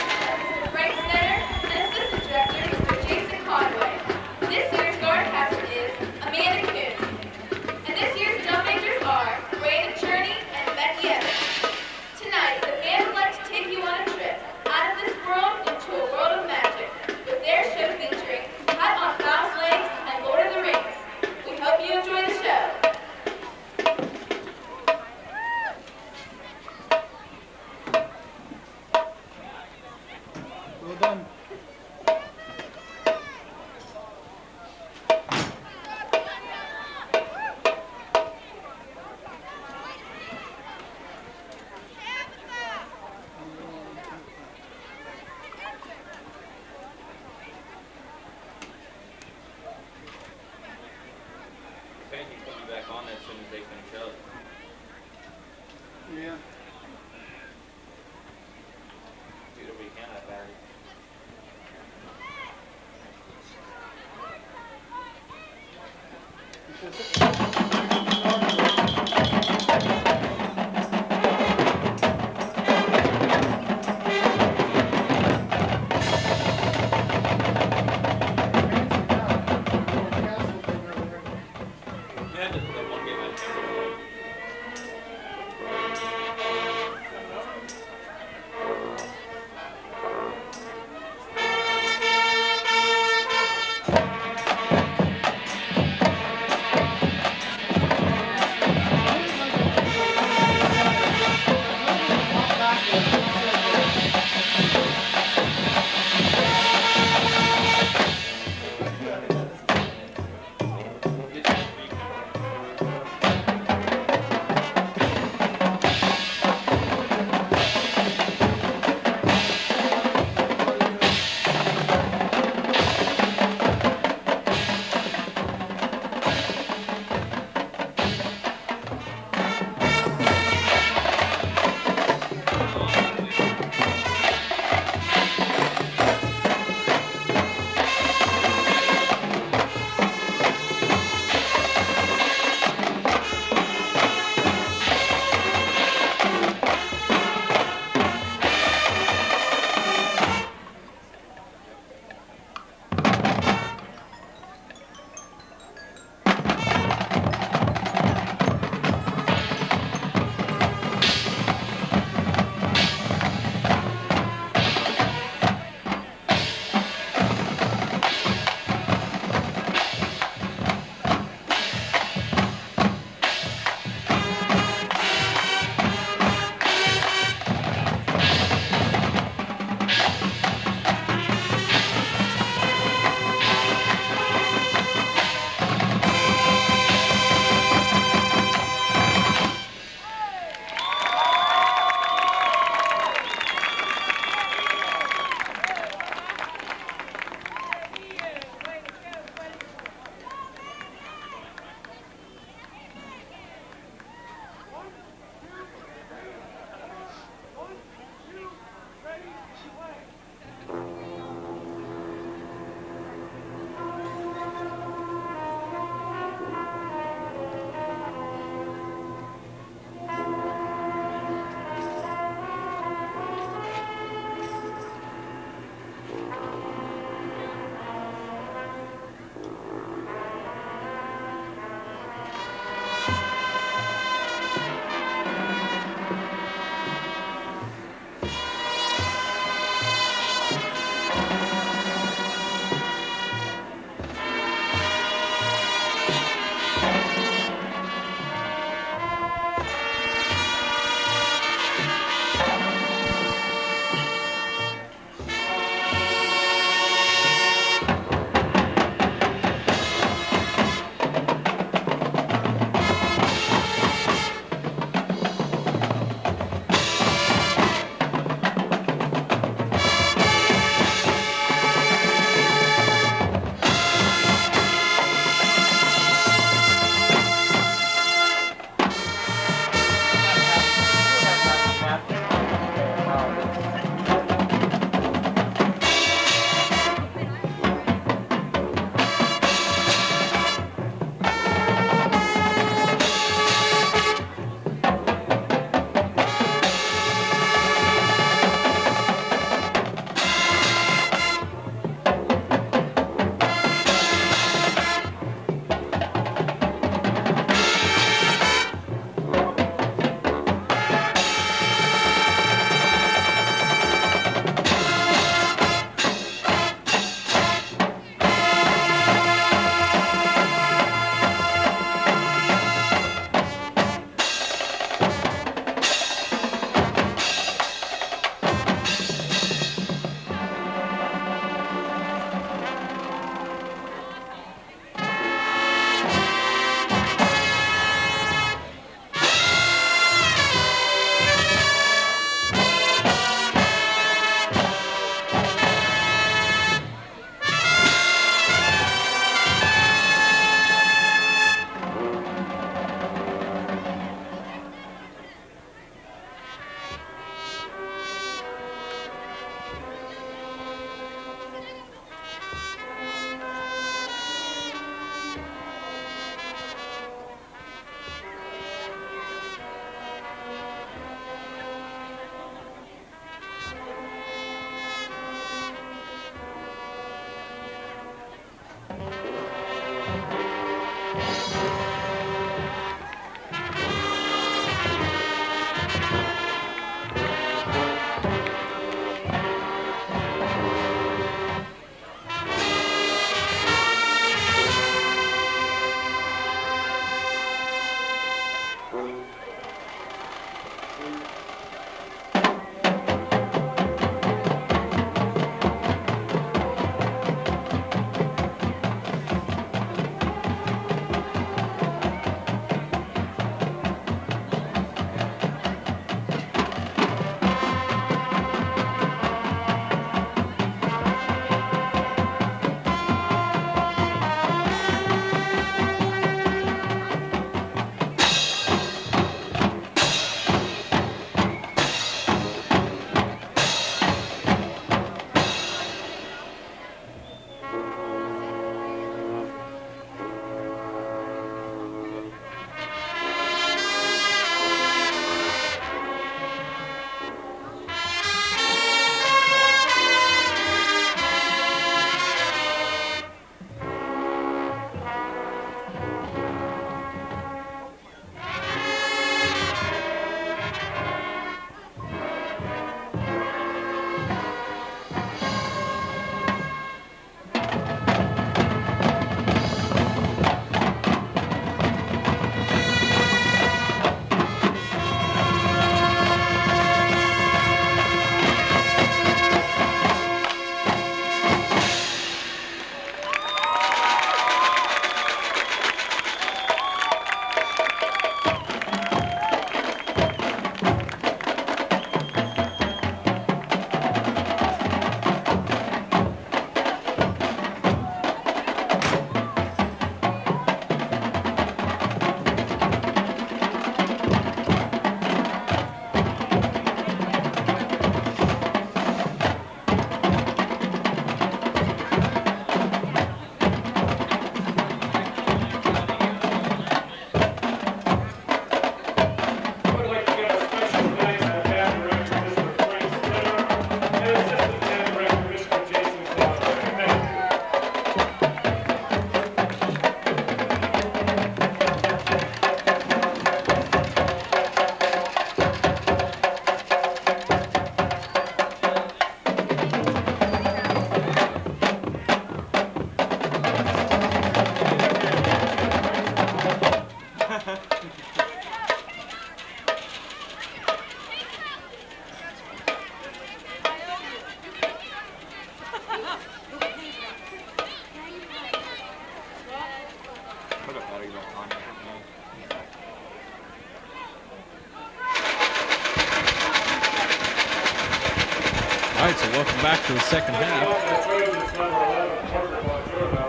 A: All right, so welcome back to the second half.
C: Trojans, number 11, Parker Bongiorno.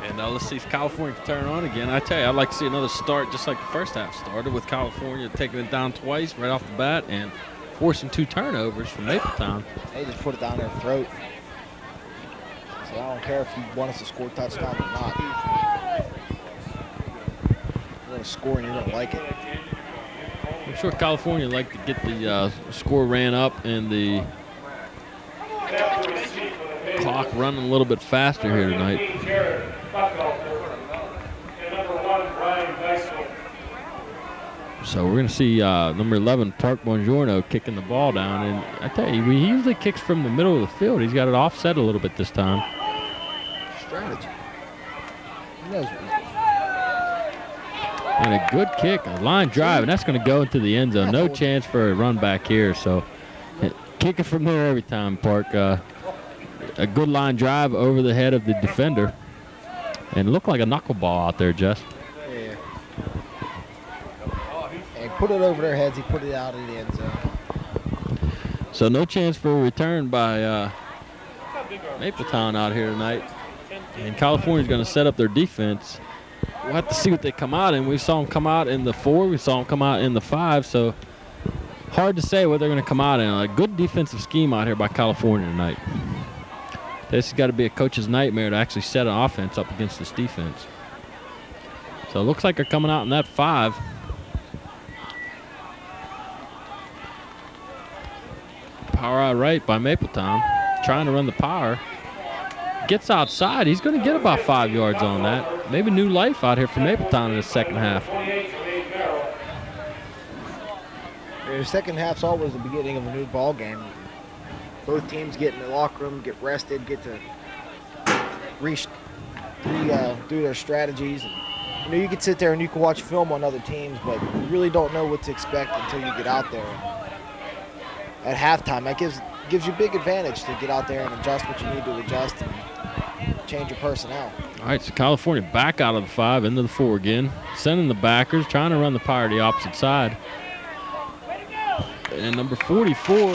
A: And let's see if California can turn on again. I tell you, I'd like to see another start just like the first half started, with California taking it down twice right off the bat and forcing 2 turnovers from Mapletown.
B: They just put it down their throat. So I don't care if you want us to score touchdowns or not. You're going to score and you're going to like it.
A: I'm sure California would like to get the score ran up and the clock running a little bit faster here tonight.
C: Jared Buckhalter. And number 1, Brian Geisel.
A: So we're going to see number 11, Park Bongiorno, kicking the ball down. And I tell you, he usually kicks from the middle of the field. He's got it offset a little bit this time.
B: Strategy. He knows what he's doing.
A: And a good kick, a line drive, and that's going to go into the end zone. No chance for a run back here. So kick it from there every time, Park. A good line drive over the head of the defender. And it looked like a knuckleball out there, Jess.
B: Yeah. And put it over their heads. He put it out in the end zone.
A: So no chance for a return by Mapletown out here tonight. And California's going to set up their defense. We'll have to see what they come out in. We saw them come out in the 4. We saw them come out in the 5. So hard to say what they're going to come out in. A good defensive scheme out here by California tonight. This has got to be a coach's nightmare to actually set an offense up against this defense. So it looks like they're coming out in that 5. Power out right by Mapletown. Trying to run the power. Gets outside. He's going to get about 5 yards on that. Maybe new life out here for Mapletown in the second half.
B: The second half's always the beginning of a new ball game. Both teams get in the locker room, get rested, get to do their strategies. And, you can sit there and you can watch film on other teams, but you really don't know what to expect until you get out there. At halftime, that gives you a big advantage to get out there and adjust what you need to adjust and change your personnel.
A: All right, so California back out of the 5 into the 4 again. Sending the backers, trying to run the power to the opposite side. And number 44,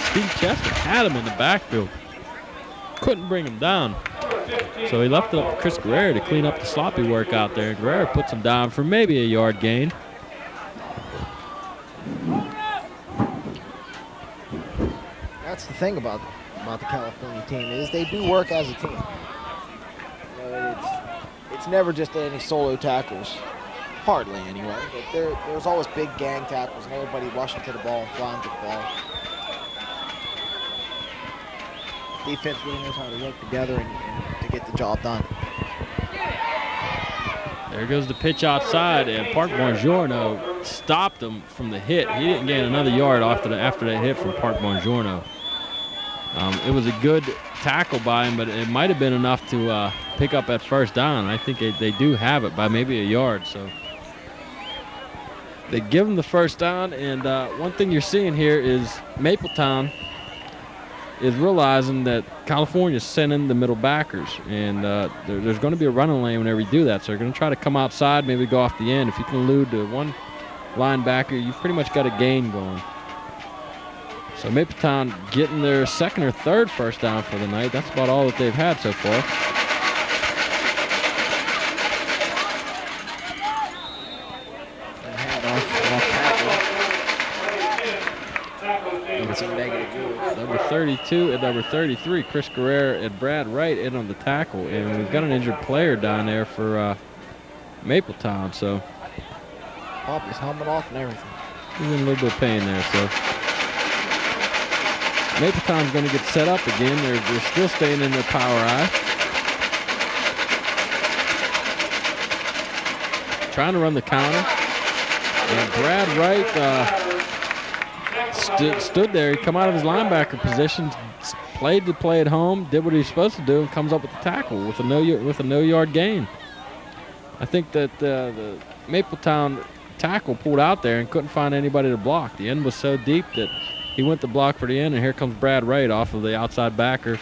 A: Steve Chester, had him in the backfield. Couldn't bring him down. So he left it up to Chris Guerrero to clean up the sloppy work out there. And Guerrero puts him down for maybe a yard gain.
B: That's the thing about the California team is they do work as a team. It's never just any solo tackles, hardly anyway. But there's always big gang tackles and everybody rushing to the ball and flying to the ball. Defense really knows how to work together and to get the job done.
A: There goes the pitch outside, and Park Bongiorno stopped him from the hit. He didn't gain another yard after that hit from Park Bongiorno. It was a good tackle by him, but it might have been enough to pick up that first down. I think they do have it by maybe a yard. So they give him the first down, and one thing you're seeing here is Mapletown is realizing that California's sending the middle backers, and there's going to be a running lane whenever you do that. So they're going to try to come outside, maybe go off the end. If you can elude the one linebacker, you've pretty much got a gain going. So Mapletown getting their second or third first down for the night. That's about all that they've had so far. Number 32 and number 33, Chris Guerrero and Brad Wright in on the tackle. And we've got an injured player down there for Mapletown. So
B: Poppy's humming off and everything.
A: he's in a little bit of pain there. So Mapletown's going to get set up again. They're still staying in their power eye. Trying to run the counter. And Brad Wright stood there. He come out of his linebacker position, played the play at home, did what he was supposed to do, and comes up with the tackle with a no yard gain. I think that the Mapletown tackle pulled out there and couldn't find anybody to block. The end was so deep that he went to block for the end, and here comes Brad Wright off of the outside backer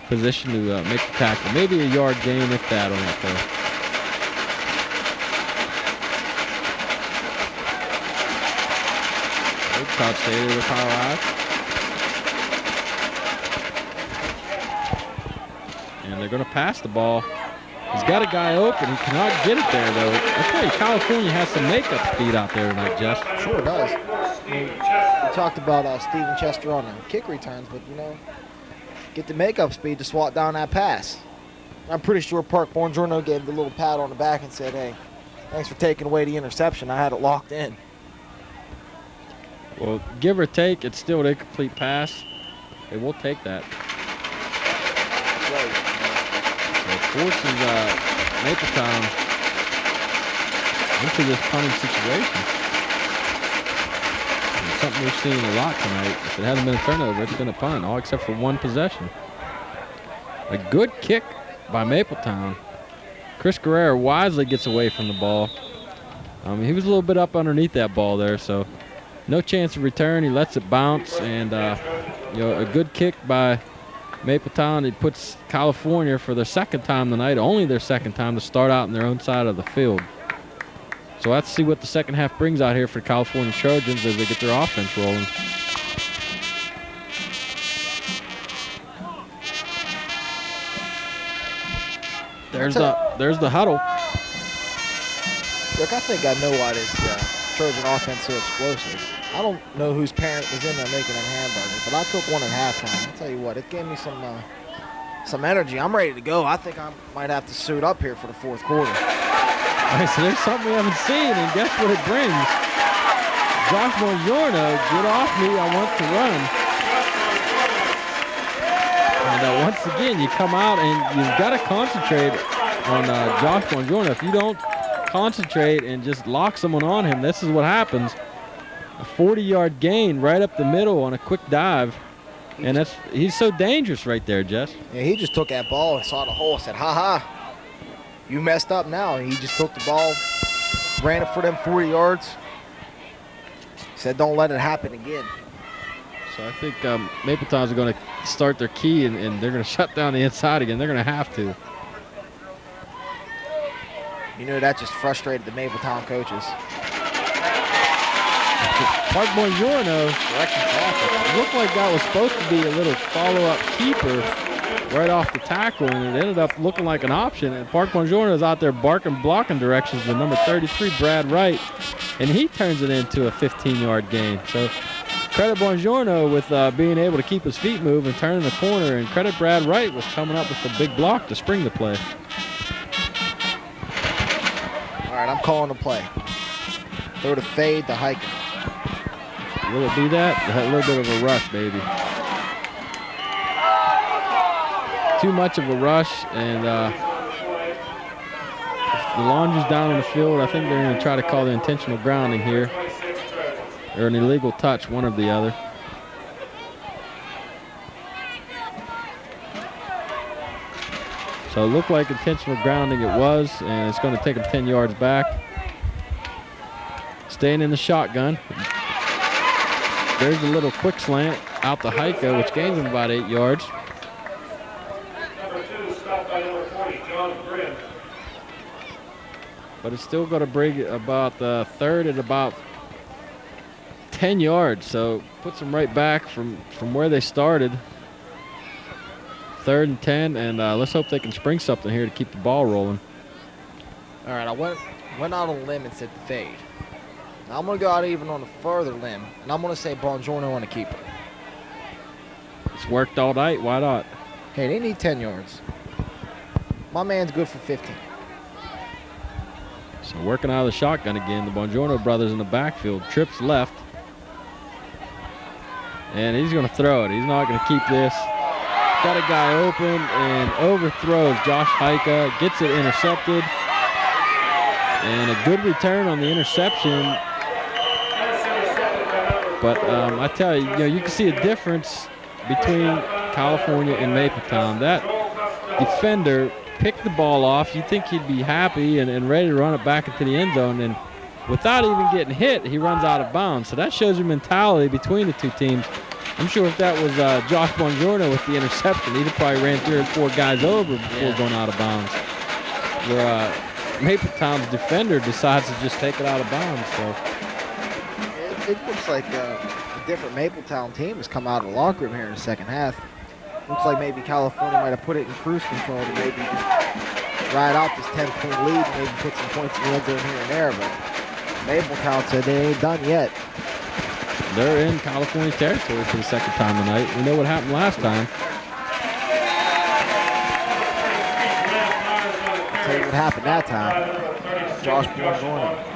A: position to make the tackle. Maybe a yard gain, if that, on that play. Couch stayed with Power Eye. And they're going to pass the ball. He's got a guy open. He cannot get it there, though. I tell you, California has some makeup speed out there tonight, Jess.
B: Sure does. We talked about Steven Chester on the kick returns, but, you know, get the makeup speed to swat down that pass. I'm pretty sure Park Buongiorno gave the little pat on the back and said, hey, thanks for taking away the interception. I had it locked in.
A: Well, give or take, it's still an incomplete pass. They will take that.
B: Right.
A: So it forces Mapletown into this punting situation. And something we've seen a lot tonight. If it hasn't been a turnover, it's been a punt, all except for one possession. A good kick by Mapletown. Chris Guerrero wisely gets away from the ball. He was a little bit up underneath that ball there, so no chance of return. He lets it bounce, and you know, a good kick by Mapletown. It puts California for their second time tonight, only their second time, to start out on their own side of the field. So let's see what the second half brings out here for California Trojans as they get their offense rolling. There's the huddle.
B: Look, I think I know why this Trojan offense is so explosive. I don't know whose parent was in there making them hamburgers, but I took one at halftime. I'll tell you what, it gave me some energy. I'm ready to go. I think I might have to suit up here for the fourth quarter.
A: All right, so there's something we haven't seen, and guess what it brings? Josh Buongiorno, get off me, I want to run. And once again, you come out and you've got to concentrate on Josh Buongiorno. If you don't concentrate and just lock someone on him, this is what happens. A 40-yard gain right up the middle on a quick dive. And he's so dangerous right there, Jess.
B: Yeah, he just took that ball and saw the hole and said, ha-ha, you messed up now. And he just took the ball, ran it for them 40 yards. Said, don't let it happen again.
A: So I think Mapletowns are going to start their key, and they're going to shut down the inside again. They're going to have to.
B: You know, that just frustrated the Mapletown coaches.
A: Park Buongiorno looked like that was supposed to be a little follow-up keeper right off the tackle, and it ended up looking like an option. And Park Buongiorno is out there barking, blocking directions to number 33, Brad Wright, and he turns it into a 15-yard gain. So credit Buongiorno with being able to keep his feet moving, turning the corner, and credit Brad Wright with coming up with the big block to spring the play.
B: All right, I'm calling the play. Throw the fade to Hike.
A: Will it be that? A little bit of a rush, baby. Too much of a rush, and if the laundry's down on the field, I think they're going to try to call the intentional grounding here, or an illegal touch, one or the other. So it looked like intentional grounding it was, and it's going to take them 10 yards back. Staying in the shotgun. There's a little quick slant out to Heika, which gains him about 8 yards.
C: Number 2, stopped by number 40, John Brim.
A: But it's still going to bring about the third at about 10 yards. So puts them right back from where they started. 3rd and 10, and let's hope they can spring something here to keep the ball rolling.
B: All right, I went out on a limb and said the fade. Now I'm going to go out even on a further limb, and I'm going to say Buongiorno on the keeper.
A: It's worked all night. Why not?
B: Hey, they need 10 yards. My man's good for 15.
A: So working out of the shotgun again, the Buongiorno brothers in the backfield. Trips left. And he's going to throw it. He's not going to keep this. Got a guy open and overthrows Josh Heika. Gets it intercepted. And a good return on the interception. But I tell you, you can see a difference between California and Mapletown. That defender picked the ball off. You'd think he'd be happy and ready to run it back into the end zone. And without even getting hit, he runs out of bounds. So that shows you mentality between the two teams. I'm sure if that was Josh Buongiorno with the interception, he'd have probably ran 3 or 4 guys over before going out of bounds. Where Mapletown's defender decides to just take it out of bounds. So
B: It looks like a different Mapletown team has come out of the locker room here in the second half. Looks like maybe California might have put it in cruise control to maybe just ride out this 10-point lead and maybe put some points in the end zone here and there. But Mapletown said they ain't done yet.
A: They're in California territory for the second time tonight. We know what happened last time.
B: I'll tell you what happened that time. Josh Bongiorno.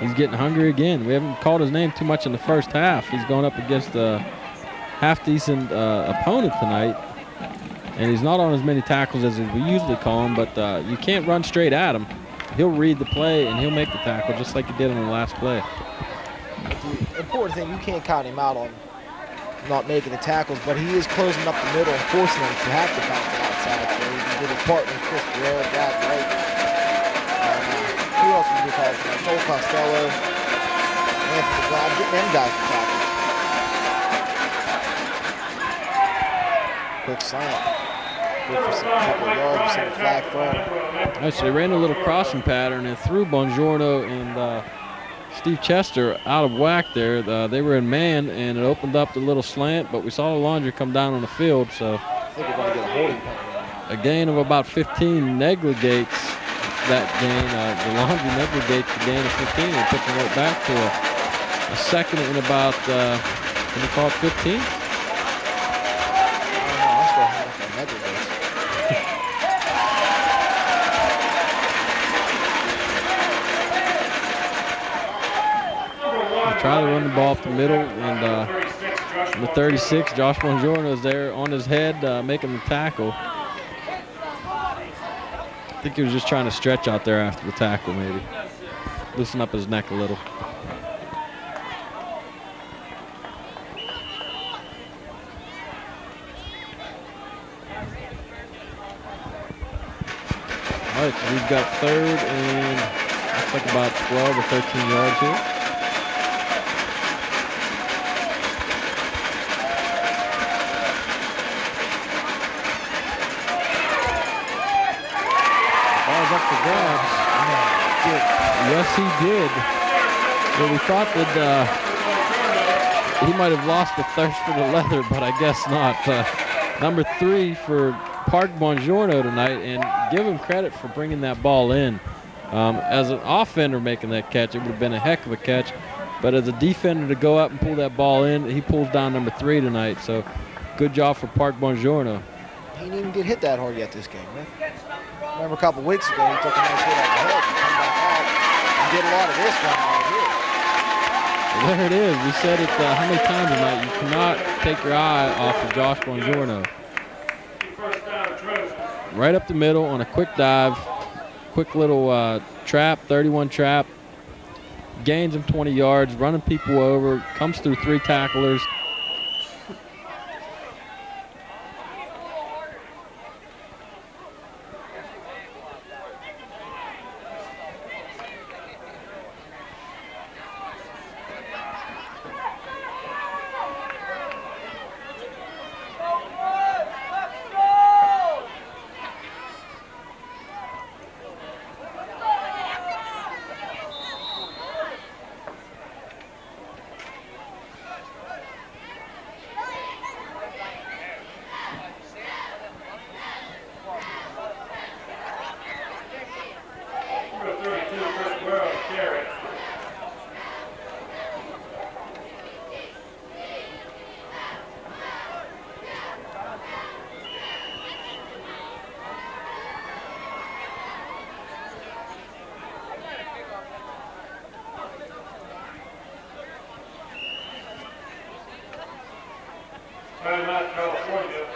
A: He's getting hungry again. We haven't called his name too much in the first half. He's going up against a half-decent opponent tonight. And he's not on as many tackles as we usually call him, but you can't run straight at him. He'll read the play, and he'll make the tackle just like he did on the last play.
B: The important thing, you can't count him out on not making the tackles, but he is closing up the middle and forcing them to have to bounce it outside. So he did his partner, Chris Guerrero, Brad Wright. Who else was we call tonight? Joel Costello, Anthony Glad, getting them guys to tackle. Quick slant. Good for some couple of yards, some flag thrown.
A: All right, so they ran a little crossing pattern and threw Bongiorno and Steve Chester out of whack there. They were in man, and it opened up the little slant, but we saw the Laundry come down on the field. So
B: I think we're going to get a holding penalty.
A: A gain of about 15 negates that gain. The Laundry negates the gain of 15 and puts them right back to a second and about, can we call it 15?
B: I don't know. I'm still hung up on negligence.
A: Try to run the ball up the middle, and the 36, Josh Bongiorno is there on his head making the tackle. I think he was just trying to stretch out there after the tackle, maybe. Loosen up his neck a little. All right, so we've got third and looks like about 12 or 13 yards here. Up for grabs. Yes, he did. Well, we thought that he might have lost the thirst for the leather, but I guess not. Number 3 for Park Bongiorno tonight, and give him credit for bringing that ball in. As an offender making that catch, it would have been a heck of a catch. But as a defender to go up and pull that ball in, he pulls down number 3 tonight. So good job for Park Bongiorno.
B: He didn't even get hit that hard yet this game, right? Remember a couple weeks ago, he took a nice hit on the head and come back out and did a lot of this one right here.
A: Well, there it is. We said it how many times tonight? You cannot take your eye off of Josh Bongiorno. Right up the middle on a quick dive, quick little trap, 31 trap. Gains him 20 yards, running people over, comes through 3 tacklers.
C: Timeout, California.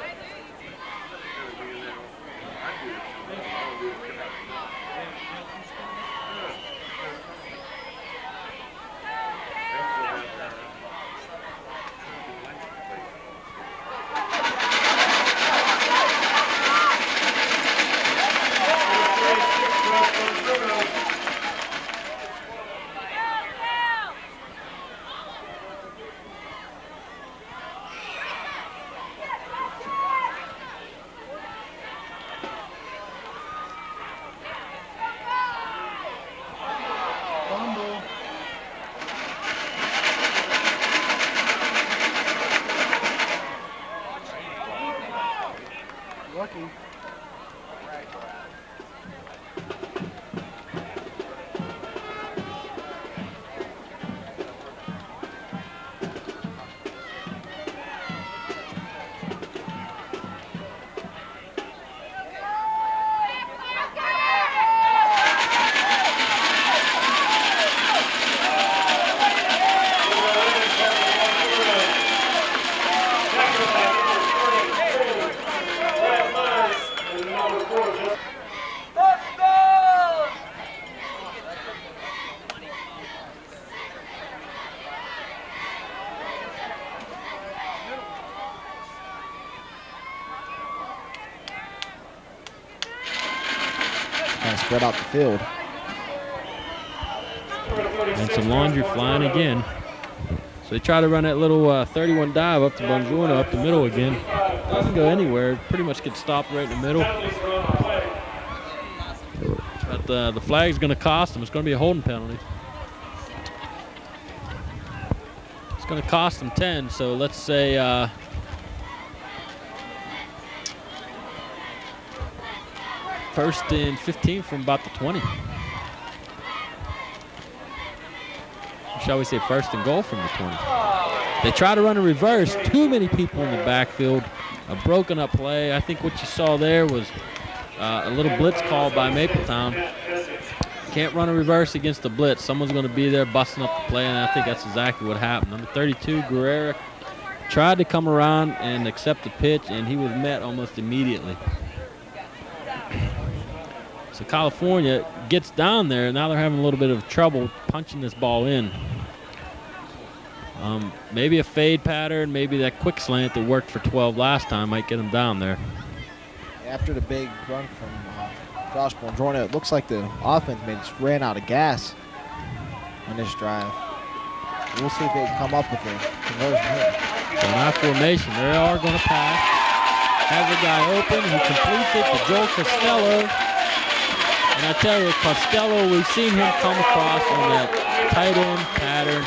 B: kind of spread out the field.
A: And some laundry flying again. So they try to run that little 31 dive up to Bongiorno up the middle again. Doesn't go anywhere. Pretty much gets stopped right in the middle. But the flag's going to cost them. It's going to be a holding penalty. It's going to cost them 10. So let's say first and 15 from about the 20. Shall we say first and goal from the 20. They try to run a reverse. Too many people in the backfield. A broken up play. I think what you saw there was a little blitz call by Mapletown. Can't run a reverse against the blitz. Someone's going to be there busting up the play, and I think that's exactly what happened. Number 32, Guerrera, tried to come around and accept the pitch, and he was met almost immediately. So California gets down there, and now they're having a little bit of trouble punching this ball in. Maybe a fade pattern, maybe that quick slant that worked for 12 last time might get them down there.
B: After the big run from Josh Bongiorno, it looks like the offense just ran out of gas on this drive. We'll see if they can come up with a conversion here.
A: So in our formation, they are going to pass. Has a guy open, he completes it to Joel Costello. And I tell you, Costello, we've seen him come across on that tight end pattern.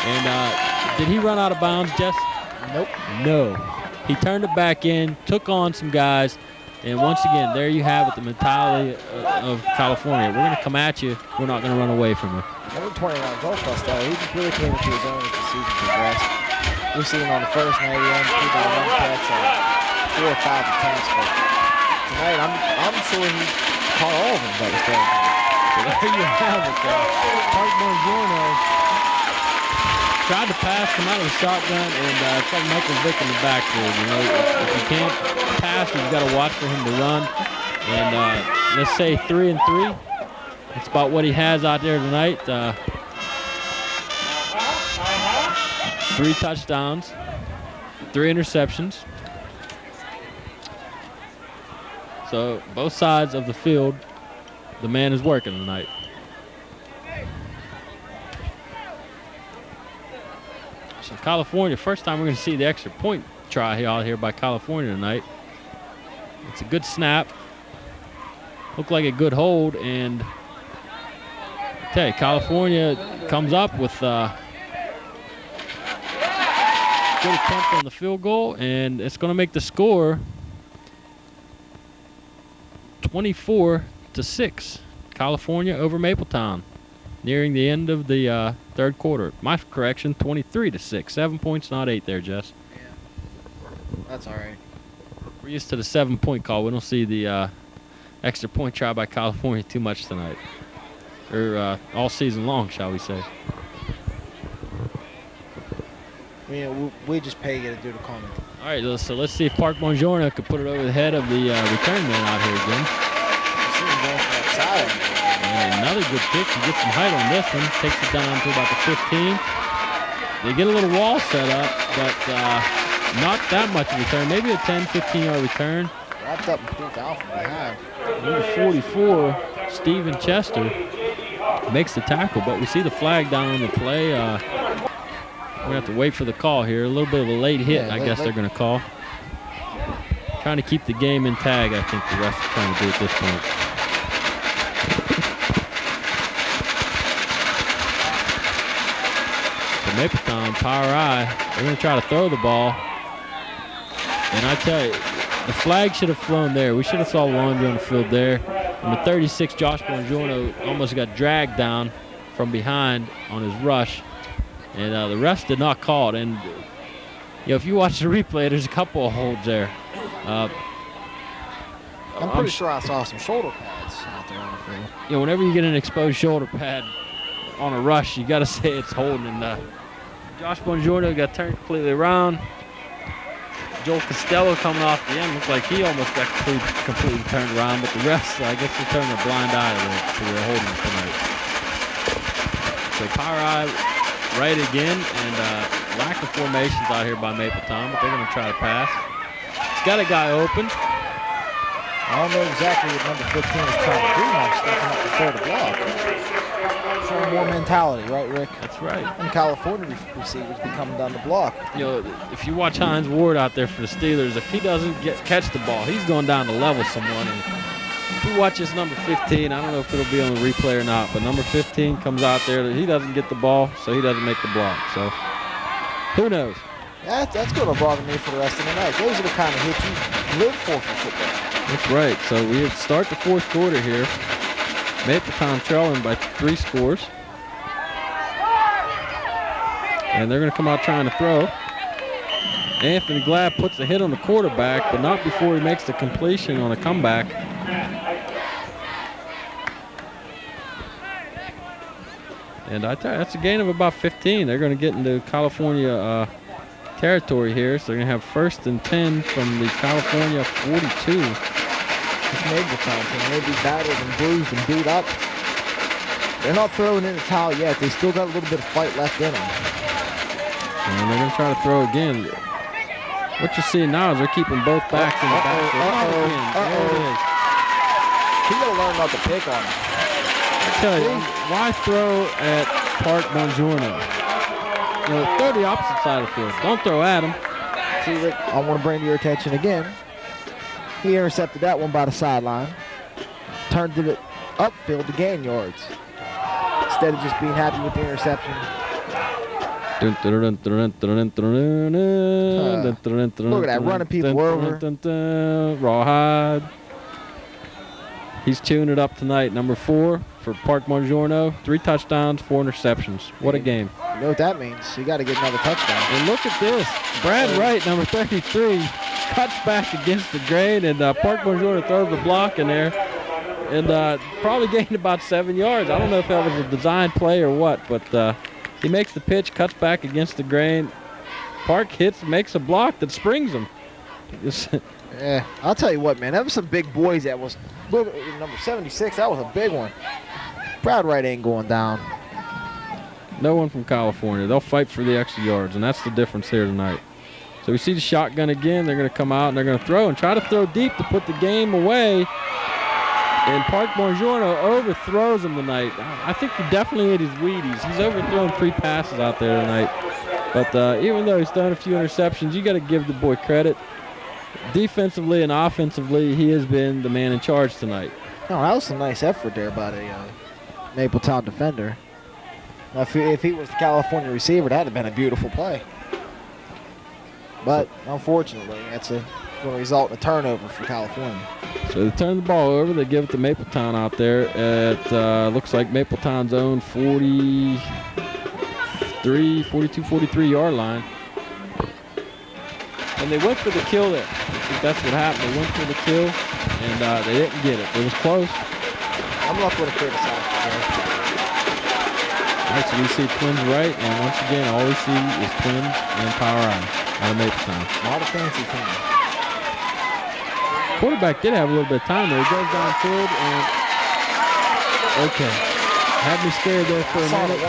A: And did he run out of bounds, Jess?
B: Nope.
A: No. He turned it back in, took on some guys, and once again, there you have it, the mentality of California. We're going to come at you. We're not going to run away from you.
B: Number 29, Joel Costello, he just really came into his own as the season progressed. We've seen him on the first night, he had a run catch on 4 or 5 attempts. But tonight, I'm sure he caught all of them that was thrown.
A: So there you have it, Park Bongiorno tried to pass, come out of the shotgun, and it's like Michael Vick in the backfield. You know, if you can't pass, you've got to watch for him to run. And let's say 3 and 3. That's about what he has out there tonight. 3 touchdowns, 3 interceptions. So both sides of the field, the man is working tonight. So California, first time we're going to see the extra point try out here by California tonight. It's a good snap. Looked like a good hold, and okay, California comes up with good attempt on the field goal, and it's going to make the score 24-6. California over Mapletown, nearing the end of the third quarter. My correction, 23-6. 7 points, not 8 there, Jess.
B: Yeah, that's all right.
A: We're used to the 7-point call. We don't see the extra point try by California too much tonight, or all season long, shall we say.
B: We just pay you to do the comment.
A: All right, so let's see if Park Bongiorno could put it over the head of the return man out here again.
B: See him going for that side.
A: And another good kick. He gets some height on this one. Takes it down to about the 15. They get a little wall set up, but not that much of a return. Maybe a 10, 15-yard return.
B: Wrapped up and pulled out from behind.
A: Number 44, Steven Chester, makes the tackle, but we see the flag down on the play. We're going to have to wait for the call here. A little bit of a late hit, I guess they're going to call. Trying to keep the game in tag, I think the refs are trying to do at this point. So Mapletown, power eye, they're going to try to throw the ball. And I tell you, the flag should have flown there. We should have saw laundry on the field there. Number 36, Josh Bongiorno, almost got dragged down from behind on his rush. And the refs did not call it. And you know, if you watch the replay, there's a couple of holds there.
B: I'm pretty sure I saw some shoulder pads out there on the field.
A: You know, whenever you get an exposed shoulder pad on a rush, you got to say it's holding. And Josh Bongiorno got turned completely around. Joel Costello coming off the end looked like he almost got completely turned around, but the refs, I guess, they're turning a blind eye to the holding tonight. So power eye right again, and lack of formations out here by Mapletown, but they're going to try to pass. He's got a guy open.
B: I don't know exactly what number 15 is trying to do now, stepping up to throw the block. Showing more mentality, right, Rick?
A: That's right.
B: And California receivers be coming down the block.
A: You know, if you watch Hines Ward out there for the Steelers, if he doesn't catch the ball, he's going down to level someone. And if you watch this number 15, I don't know if it'll be on the replay or not, but number 15 comes out there. He doesn't get the ball, so he doesn't make the block. So who knows?
B: That's going to bother me for the rest of the night. Those are the kind of hits you live for football.
A: That's right. So we start the fourth quarter here. Mapletown trailing by 3 scores. And they're going to come out trying to throw. Anthony Glad puts a hit on the quarterback, but not before he makes the completion on a comeback. And I tell you, that's a gain of about 15. They're going to get into California territory here. So they're going to have 1st and 10 from the California 42.
B: This Mapletown team, they'll be battered and bruised and beat up. They're not throwing in the towel yet. They still got a little bit of fight left in them.
A: And they're going to try to throw again. What you're seeing now is they're keeping both backs in the backfield. There it is.
B: He's going to learn not to pick on him.
A: I tell you, why throw at Park Bongiorno? You know, throw the opposite side of the field. Don't throw at him.
B: See, Rick, I want to bring to your attention again. He intercepted that one by the sideline. Turned it upfield to gain yards. Instead of just being happy with the interception. Look at that, running people over.
A: Rawhide. He's chewing it up tonight. Number 4 for Park Bongiorno. 3 touchdowns, 4 interceptions. What a game.
B: You know what that means. You got to get another touchdown.
A: And look at this. Brad Wright, number 33, cuts back against the grain, and Park Bongiorno throws the block in there. And probably gained about 7 yards. I don't know if that was a design play or what, but he makes the pitch, cuts back against the grain. Park hits, makes a block that springs him.
B: Yeah, I'll tell you what, man. That was some big boys. That was, look, number 76, that was a big one. Brad Wright ain't going down.
A: No one from California. They'll fight for the extra yards, and that's the difference here tonight. So we see the shotgun again. They're going to come out, and they're going to throw and try to throw deep to put the game away. And Park Bongiorno overthrows him tonight. I think he definitely hit his Wheaties. He's overthrown 3 passes out there tonight. But even though he's thrown a few interceptions, you got to give the boy credit. Defensively and offensively, he has been the man in charge tonight.
B: No, that was a nice effort there by the Mapletown defender. Now, if he was the California receiver, that would have been a beautiful play. But unfortunately, that's going to result in a turnover for California.
A: So they turn the ball over. They give it to Mapletown out there at, looks like Mapletown's own 42, 43 yard line. And they went for the kill there. I think that's what happened. They went for the kill, and they didn't get it. It was close.
B: I'm not going to criticize it.
A: All right, so we see Twins right, and once again, all we see is Twins and Power Eye out of Mapletown.
B: Not a fancy team.
A: Quarterback did have a little bit of time there. He goes downfield, and okay. Had me scared there for a minute.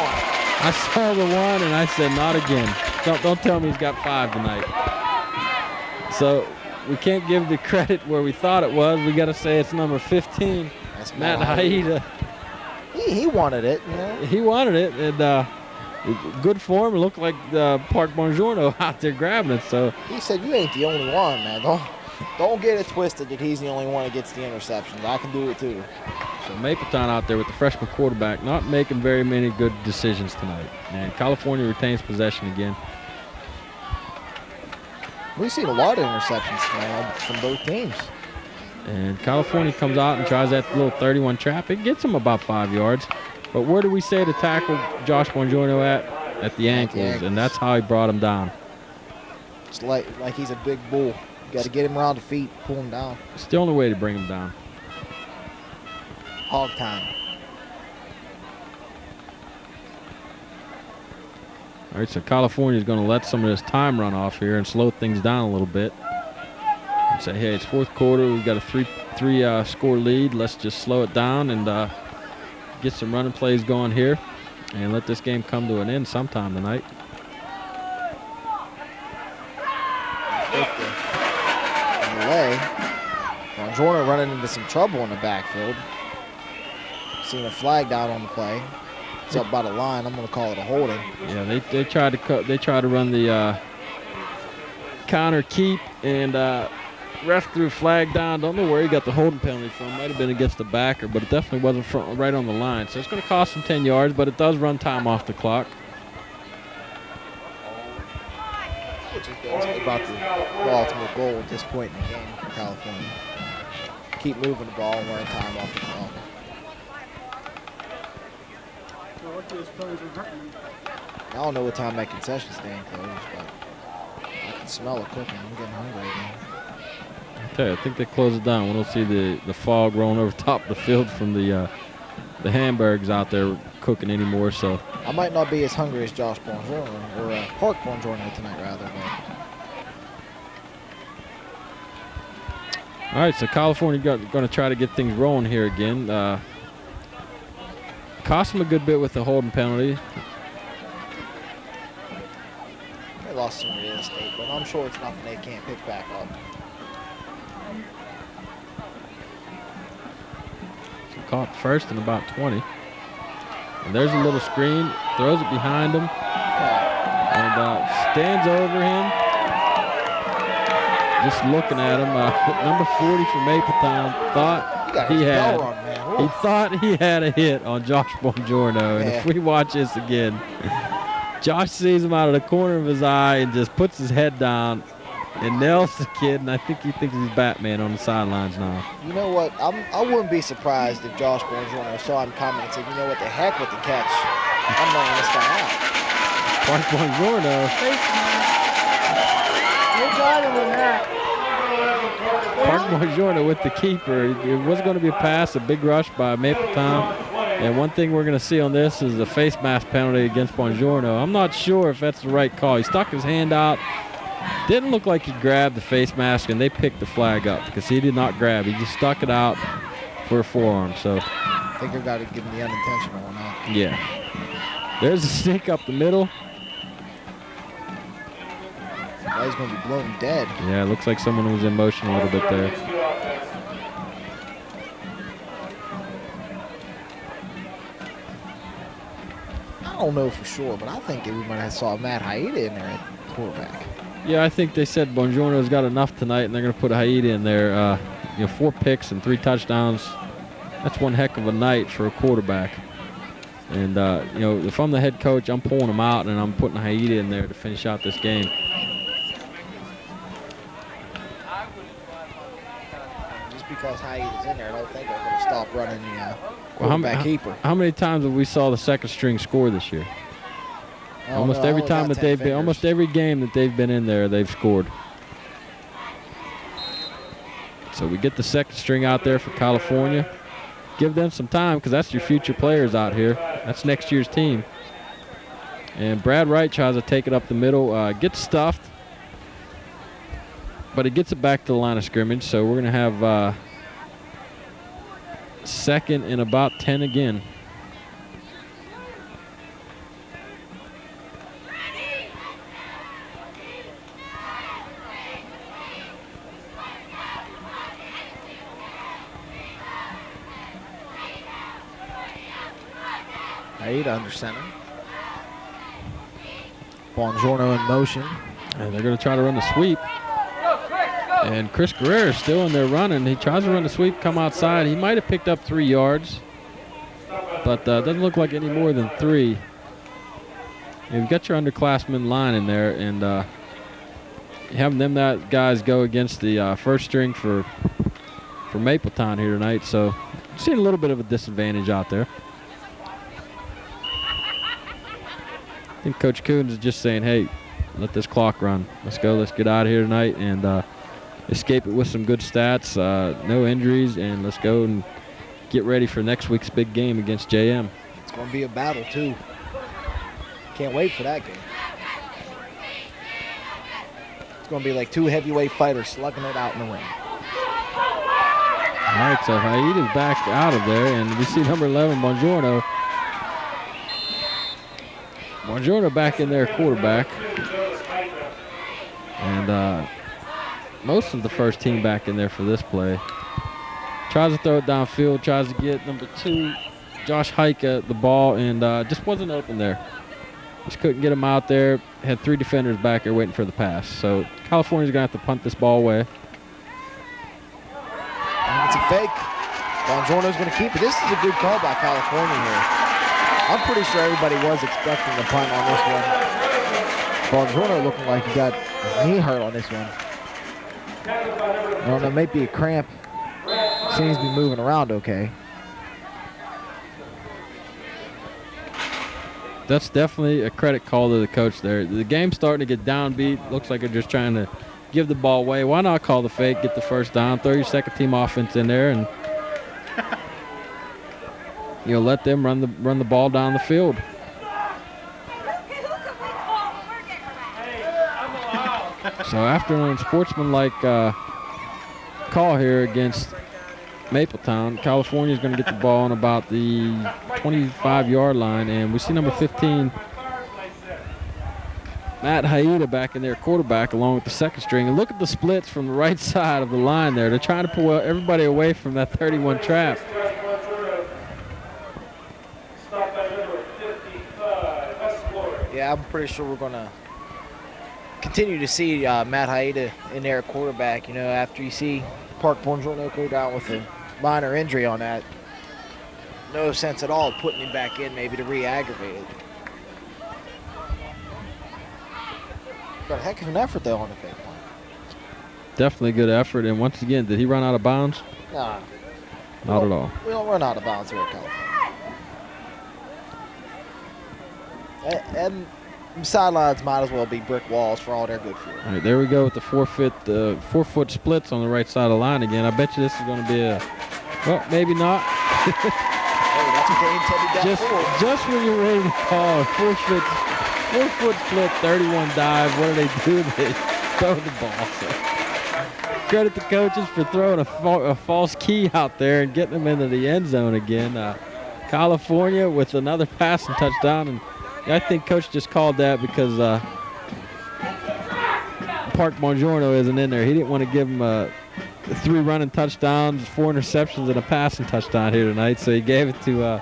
A: I saw the one, and I said, not again. Don't tell me he's got 5 tonight. So we can't give the credit where we thought it was. We got to say it's number 15.
B: That's
A: Matt Haida.
B: He wanted it, you know.
A: He wanted it, and good form. It looked like Park Bongiorno out there grabbing it. So
B: he said, "You ain't the only one, man. Don't get it twisted that he's the only one that gets the interceptions. I can do it too."
A: So Mapletown out there with the freshman quarterback, not making very many good decisions tonight. And California retains possession again.
B: We've seen a lot of interceptions tonight from both teams.
A: And California comes out and tries that little 31 trap. It gets him about 5 yards. But where do we say to tackle Josh Bongiorno at? At the ankles. And that's how he brought him down.
B: It's like he's a big bull. You got to get him around the feet, pull him down.
A: It's the only way to bring him down.
B: Hog time.
A: All right, so California is going to let some of this time run off here and slow things down a little bit. And say, hey, it's fourth quarter. We've got a three score lead. Let's just slow it down and get some running plays going here and let this game come to an end sometime tonight.
B: Bongiorno running into some trouble in the backfield. Seeing a flag down on the play. It's up by the line. I'm going to call it a holding.
A: Yeah, they tried to run the counter keep, and ref threw a flag down. Don't know where he got the holding penalty from. Might have been against the backer, but it definitely wasn't right on the line. So it's going to cost them 10 yards, but it does run time off the clock.
B: Which is about the ultimate goal at this point in the game for California. Keep moving the ball and run time off the clock. I don't know what time that concession stand closed, but I can smell it cooking. I'm getting hungry again.
A: Okay, I think they closed it down. We don't see the fog rolling over top of the field from the hamburgers out there cooking anymore. So
B: I might not be as hungry as Josh Bongiorno, or Park Bongiorno tonight, rather. But.
A: All right, so California going to try to get things rolling here again. Cost them a good bit with the holding penalty.
B: They lost some real estate, but I'm sure it's nothing they can't pick back up.
A: So caught first and about 20. And there's a little screen, throws it behind him, and stands over him. Just looking at him, number 40 from Mapletown thought he had a hit on Josh Bongiorno. And if we watch this again, Josh sees him out of the corner of his eye and just puts his head down and nails the kid. And I think he thinks he's Batman on the sidelines now.
B: You know what? I wouldn't be surprised if Josh Bongiorno saw him comment and said, you know what, the heck with the catch. I'm laying this guy out.
A: Park Bongiorno. Park Bongiorno with the keeper. It was going to be a pass, a big rush by Mapletown. And one thing we're going to see on this is a face mask penalty against Bongiorno. I'm not sure if that's the right call. He stuck his hand out. Didn't look like he grabbed the face mask, and they picked the flag up because he did not grab. He just stuck it out for a forearm. So
B: I think they've got to give him the unintentional one out.
A: Yeah. There's a sneak up the middle.
B: He's going to be blown dead.
A: Yeah, it looks like someone was in motion a little bit there.
B: I don't know for sure, but I think we might have saw Matt Haida in there at quarterback.
A: Yeah, I think they said Bongiorno's got enough tonight, and they're going to put Haida in there. 4 picks and 3 touchdowns. That's one heck of a night for a quarterback. And, if I'm the head coach, I'm pulling him out, and I'm putting Haida in there to finish out this game.
B: Because Haida's in there, I don't think they're going to stop running the quarterback keeper.
A: How many times have we saw the second string score this year? Almost every time that they've been, almost every game that they've been in there, they've scored. So we get the second string out there for California. Give them some time because that's your future players out here. That's next year's team. And Brad Wright tries to take it up the middle, gets stuffed, but he gets it back to the line of scrimmage. So we're going to have second and about 10 again.
B: Haida under center. Bongiorno in motion.
A: And they're going to try to run the sweep. And Chris Guerrero is still in there running. He tries to run the sweep, come outside. He might have picked up 3 yards, but doesn't look like any more than 3. You've got your underclassmen line in there, and having that guys go against the first string for Mapletown here tonight. So seeing a little bit of a disadvantage out there. I think Coach Coons is just saying, hey, let this clock run. Let's go. Let's get out of here tonight and escape it with some good stats, no injuries, and let's go and get ready for next week's big game against JM.
B: It's going to be a battle, too. Can't wait for that game. It's going to be like 2 heavyweight fighters slugging it out in the ring.
A: All right, so Haida's back out of there, and we see number 11, Bongiorno. Bongiorno back in there, quarterback. And most of the first team back in there for this play. Tries to throw it downfield, tries to get number 2, Josh Hike, the ball, and just wasn't open there. Just couldn't get him out there. Had 3 defenders back there waiting for the pass. So California's going to have to punt this ball away.
B: And it's a fake. Bongiorno's going to keep it. This is a good call by California here. I'm pretty sure everybody was expecting the punt on this one. Bongiorno looking like he got his knee hurt on this one. I don't know, maybe a cramp. Seems to be moving around okay.
A: That's definitely a credit call to the coach there. The game's starting to get downbeat. Looks like they're just trying to give the ball away. Why not call the fake, get the first down, throw your second team offense in there, and let them run the ball down the field. So after an unsportsmanlike call here against Mapletown, California is going to get the ball on about the 25-yard line, and we see number 15, Matt Haida, back in there, quarterback, along with the second string. And look at the splits from the right side of the line there. They're trying to pull everybody away from that 31 trap.
B: Yeah, I'm pretty sure we're going to continue to see Matt Haida in there at quarterback, after you see Park Bongiorno go down with a minor injury on that. No sense at all putting him back in maybe to re-aggravate it. But a heck of an effort, though, on the fake one.
A: Definitely good effort. And once again, did he run out of bounds?
B: Nah.
A: Not at all.
B: We don't run out of bounds here at California. And sidelines might as well be brick walls for all they're good for.
A: All right, there we go with the 4-foot splits on the right side of the line again. I bet you this is going to be well, maybe not.
B: Hey, that's what they intended that for.
A: Just when you're ready to call a 4-foot split, 31 dive, what do? They throw the ball. So, credit the coaches for throwing a false key out there and getting them into the end zone again. California with another passing touchdown, and I think Coach just called that because Park Bongiorno isn't in there. He didn't want to give him 3 running touchdowns, 4 interceptions, and a passing touchdown here tonight, so he gave it to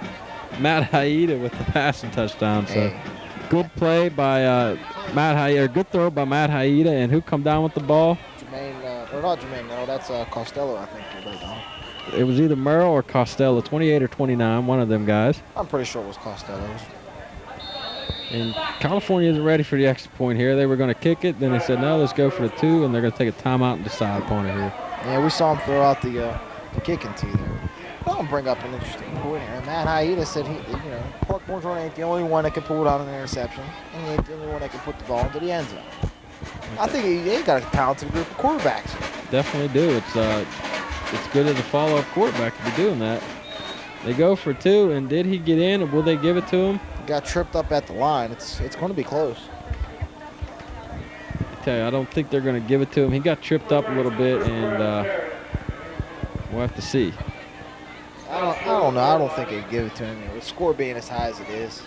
A: Matt Haida with the passing touchdown. So good play by Matt Haida, or good throw by Matt Haida, and who come down with the ball?
B: Not Jermaine, no, that's Costello, I think.
A: It was either Merrill or Costello, 28 or 29, one of them guys.
B: I'm pretty sure it was Costello.
A: And California isn't ready for the extra point here. They were going to kick it, then they said, no, let's go for the 2, and they're going to take a timeout and decide upon it here.
B: Yeah, we saw him throw out the kicking tee there. I'll bring up an interesting point here. Matt Haida said Park Bongiorno ain't the only one that can pull down an interception, and he ain't the only one that can put the ball into the end zone. I think they got a talented group of quarterbacks.
A: Definitely do. It's good as a follow-up quarterback to be doing that. They go for 2, and did he get in, or will they give it to him?
B: He got tripped up at the line. It's going to be close.
A: I tell you, I don't think they're going to give it to him. He got tripped up a little bit, and we'll have to see.
B: I don't know. I don't think they'd give it to him. With the score being as high as it is.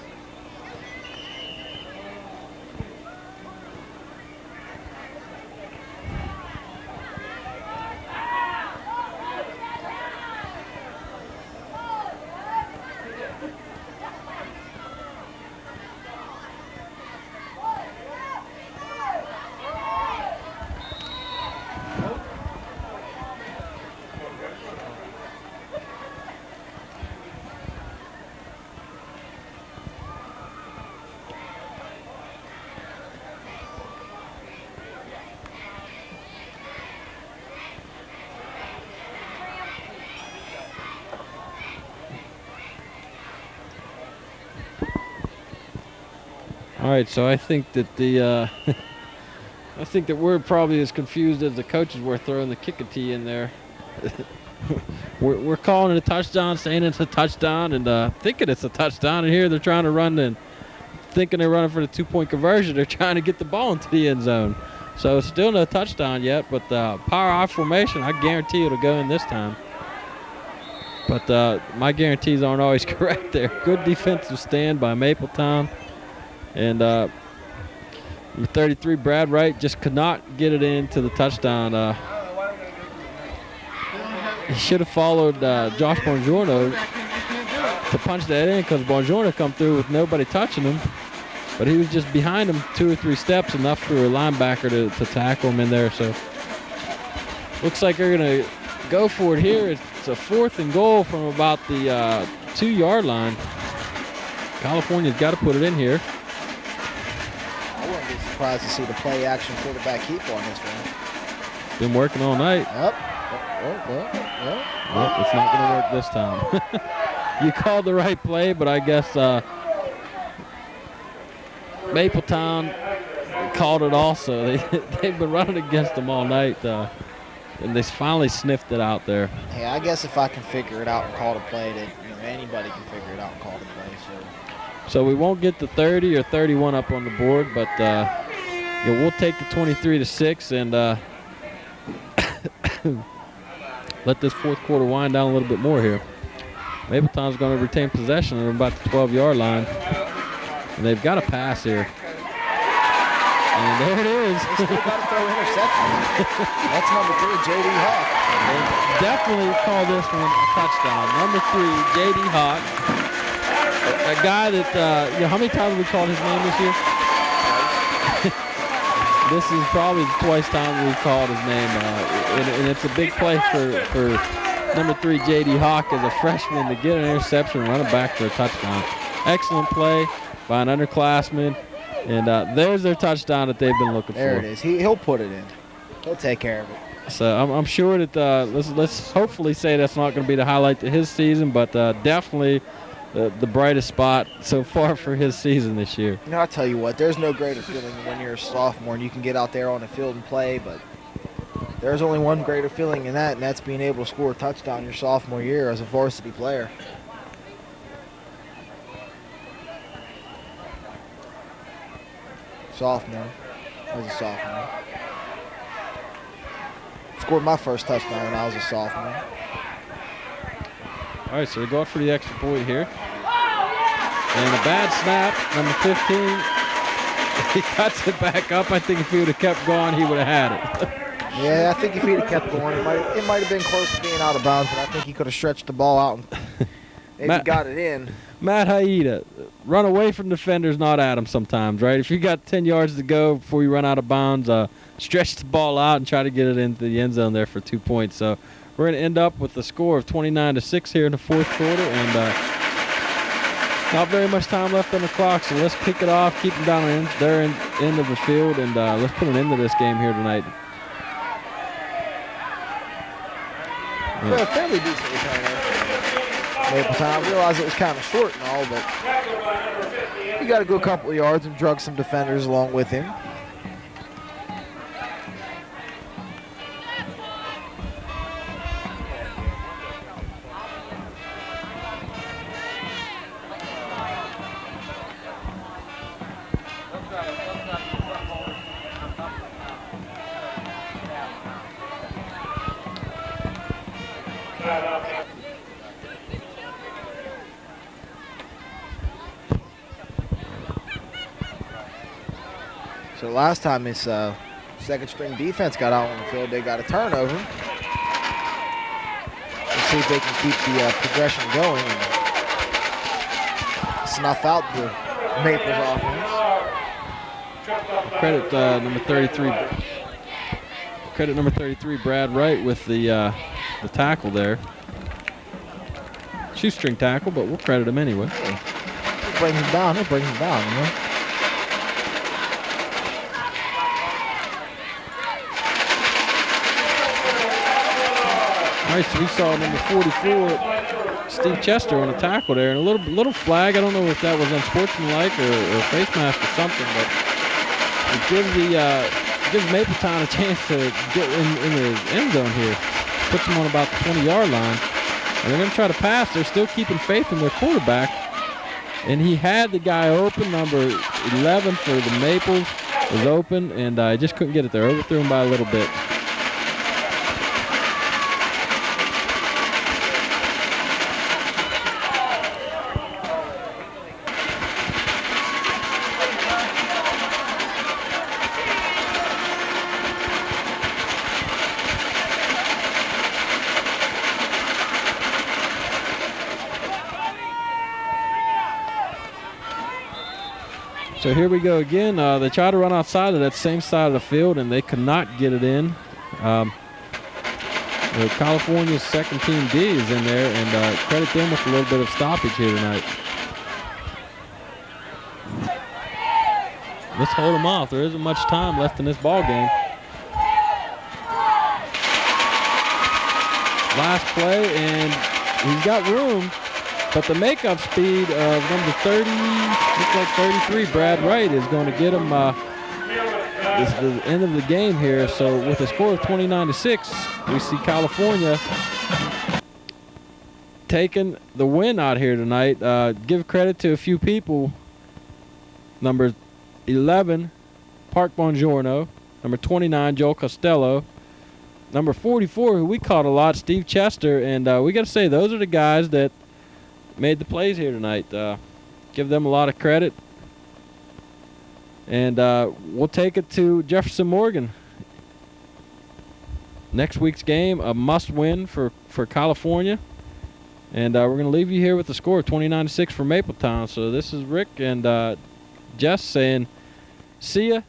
A: All right, so I think that I think that we're probably as confused as the coaches were throwing the kick tee in there. we're calling it a touchdown, saying it's a touchdown, and thinking it's a touchdown. And here they're trying to run and thinking they're running for the 2-point conversion. They're trying to get the ball into the end zone. So still no touchdown yet, but power I formation, I guarantee it'll go in this time. But my guarantees aren't always correct there. Good defensive stand by Mapletown. And number 33, Brad Wright, just could not get it into the touchdown. he should have followed Josh Bongiorno to punch that in because Bongiorno come through with nobody touching him. But he was just behind him 2 or 3 steps, enough for a linebacker to tackle him in there. So looks like they're going to go for it here. It's a 4th and goal from about the 2-yard line. California's got to put it in here.
B: I wouldn't be surprised to see the play action quarterback keep on this one.
A: Been working all night.
B: Yep.
A: Well, it's not going to work this time. You called the right play, but I guess Mapletown called it also. They've been running against them all night, and they finally sniffed it out there.
B: Hey, I guess if I can figure it out and call the play, that anybody can figure it out and call the play.
A: So we won't get the 30 or 31 up on the board, but we'll take the 23-6 and let this 4th quarter wind down a little bit more here. Mapletown's going to retain possession at about the 12-yard line. And they've got a pass here. And there it is.
B: They still got to throw interception. That's number 3, J.D. Hawk.
A: They definitely call this one a touchdown. Number 3, J.D. Hawk. A guy that, how many times have we called his name this year? This is probably the twice time we've called his name. And it's a big play for number 3, J.D. Hawk as a freshman to get an interception and run it back for a touchdown. Excellent play by an underclassman. And there's their touchdown that they've been looking for.
B: There it is. He'll put it in. He'll take care of it.
A: So I'm sure that let's hopefully say that's not going to be the highlight to his season, but definitely the brightest spot so far for his season this year.
B: I'll tell you what, there's no greater feeling than when you're a sophomore and you can get out there on the field and play, but there's only one greater feeling in that, and that's being able to score a touchdown your sophomore year as a varsity player. Sophomore. I was a sophomore. Scored my first touchdown when I was a sophomore.
A: All right, so we go out for the extra point here. And a bad snap, number 15. He cuts it back up. I think if he would have kept going, he would have had it.
B: Yeah, I think if he'd have kept going, it might have been close to being out of bounds, but I think he could have stretched the ball out and maybe got it in.
A: Matt Haida, run away from defenders, not at them sometimes, right? If you got 10 yards to go before you run out of bounds, stretch the ball out and try to get it into the end zone there for 2 points. So we're going to end up with a score of 29-6 here in the 4th quarter, and not very much time left on the clock, so let's kick it off, keep them down on their end of the field, and let's put an end to this game here tonight.
B: Yeah, fairly decent return there. Mapletown. I realized it was kind of short and all, but he got a good couple of yards and drug some defenders along with him. So last time his second string defense got out on the field, they got a turnover. Let's see if they can keep the progression going and snuff out the Maples offense.
A: Credit number 33. Credit number 33, Brad Wright, with the tackle there. Shoestring tackle, but we'll credit him anyway.
B: It brings him down. It brings him down, you know.
A: All right, so we saw number 44, Steve Chester, on a tackle there, and a little flag. I don't know if that was unsportsmanlike or face mask or something, but it gives Mapletown a chance to get in the end zone here. Puts them on about the 20-yard line, and they're going to try to pass. They're still keeping faith in their quarterback, and he had the guy open. Number 11 for the Maples was open, and I just couldn't get it there. Overthrew him by a little bit. So here we go again. They try to run outside of that same side of the field, and they could not get it in. California's second team D is in there, and credit them with a little bit of stoppage here tonight. Let's hold them off. There isn't much time left in this ball game. Last play, and he's got room, but the makeup speed of number 30, looks like 33, Brad Wright, is going to get him. This is the end of the game here. So with a score of 29-6, we see California taking the win out here tonight. Give credit to a few people. Number 11, Park Bongiorno. Number 29, Joel Costello. Number 44, who we caught a lot, Steve Chester. And we got to say, those are the guys that made the plays here tonight. Give them a lot of credit. And we'll take it to Jefferson Morgan. Next week's game, a must-win for California. And we're going to leave you here with the score of 29-6 for Mapletown. So this is Rick and Jess saying, see ya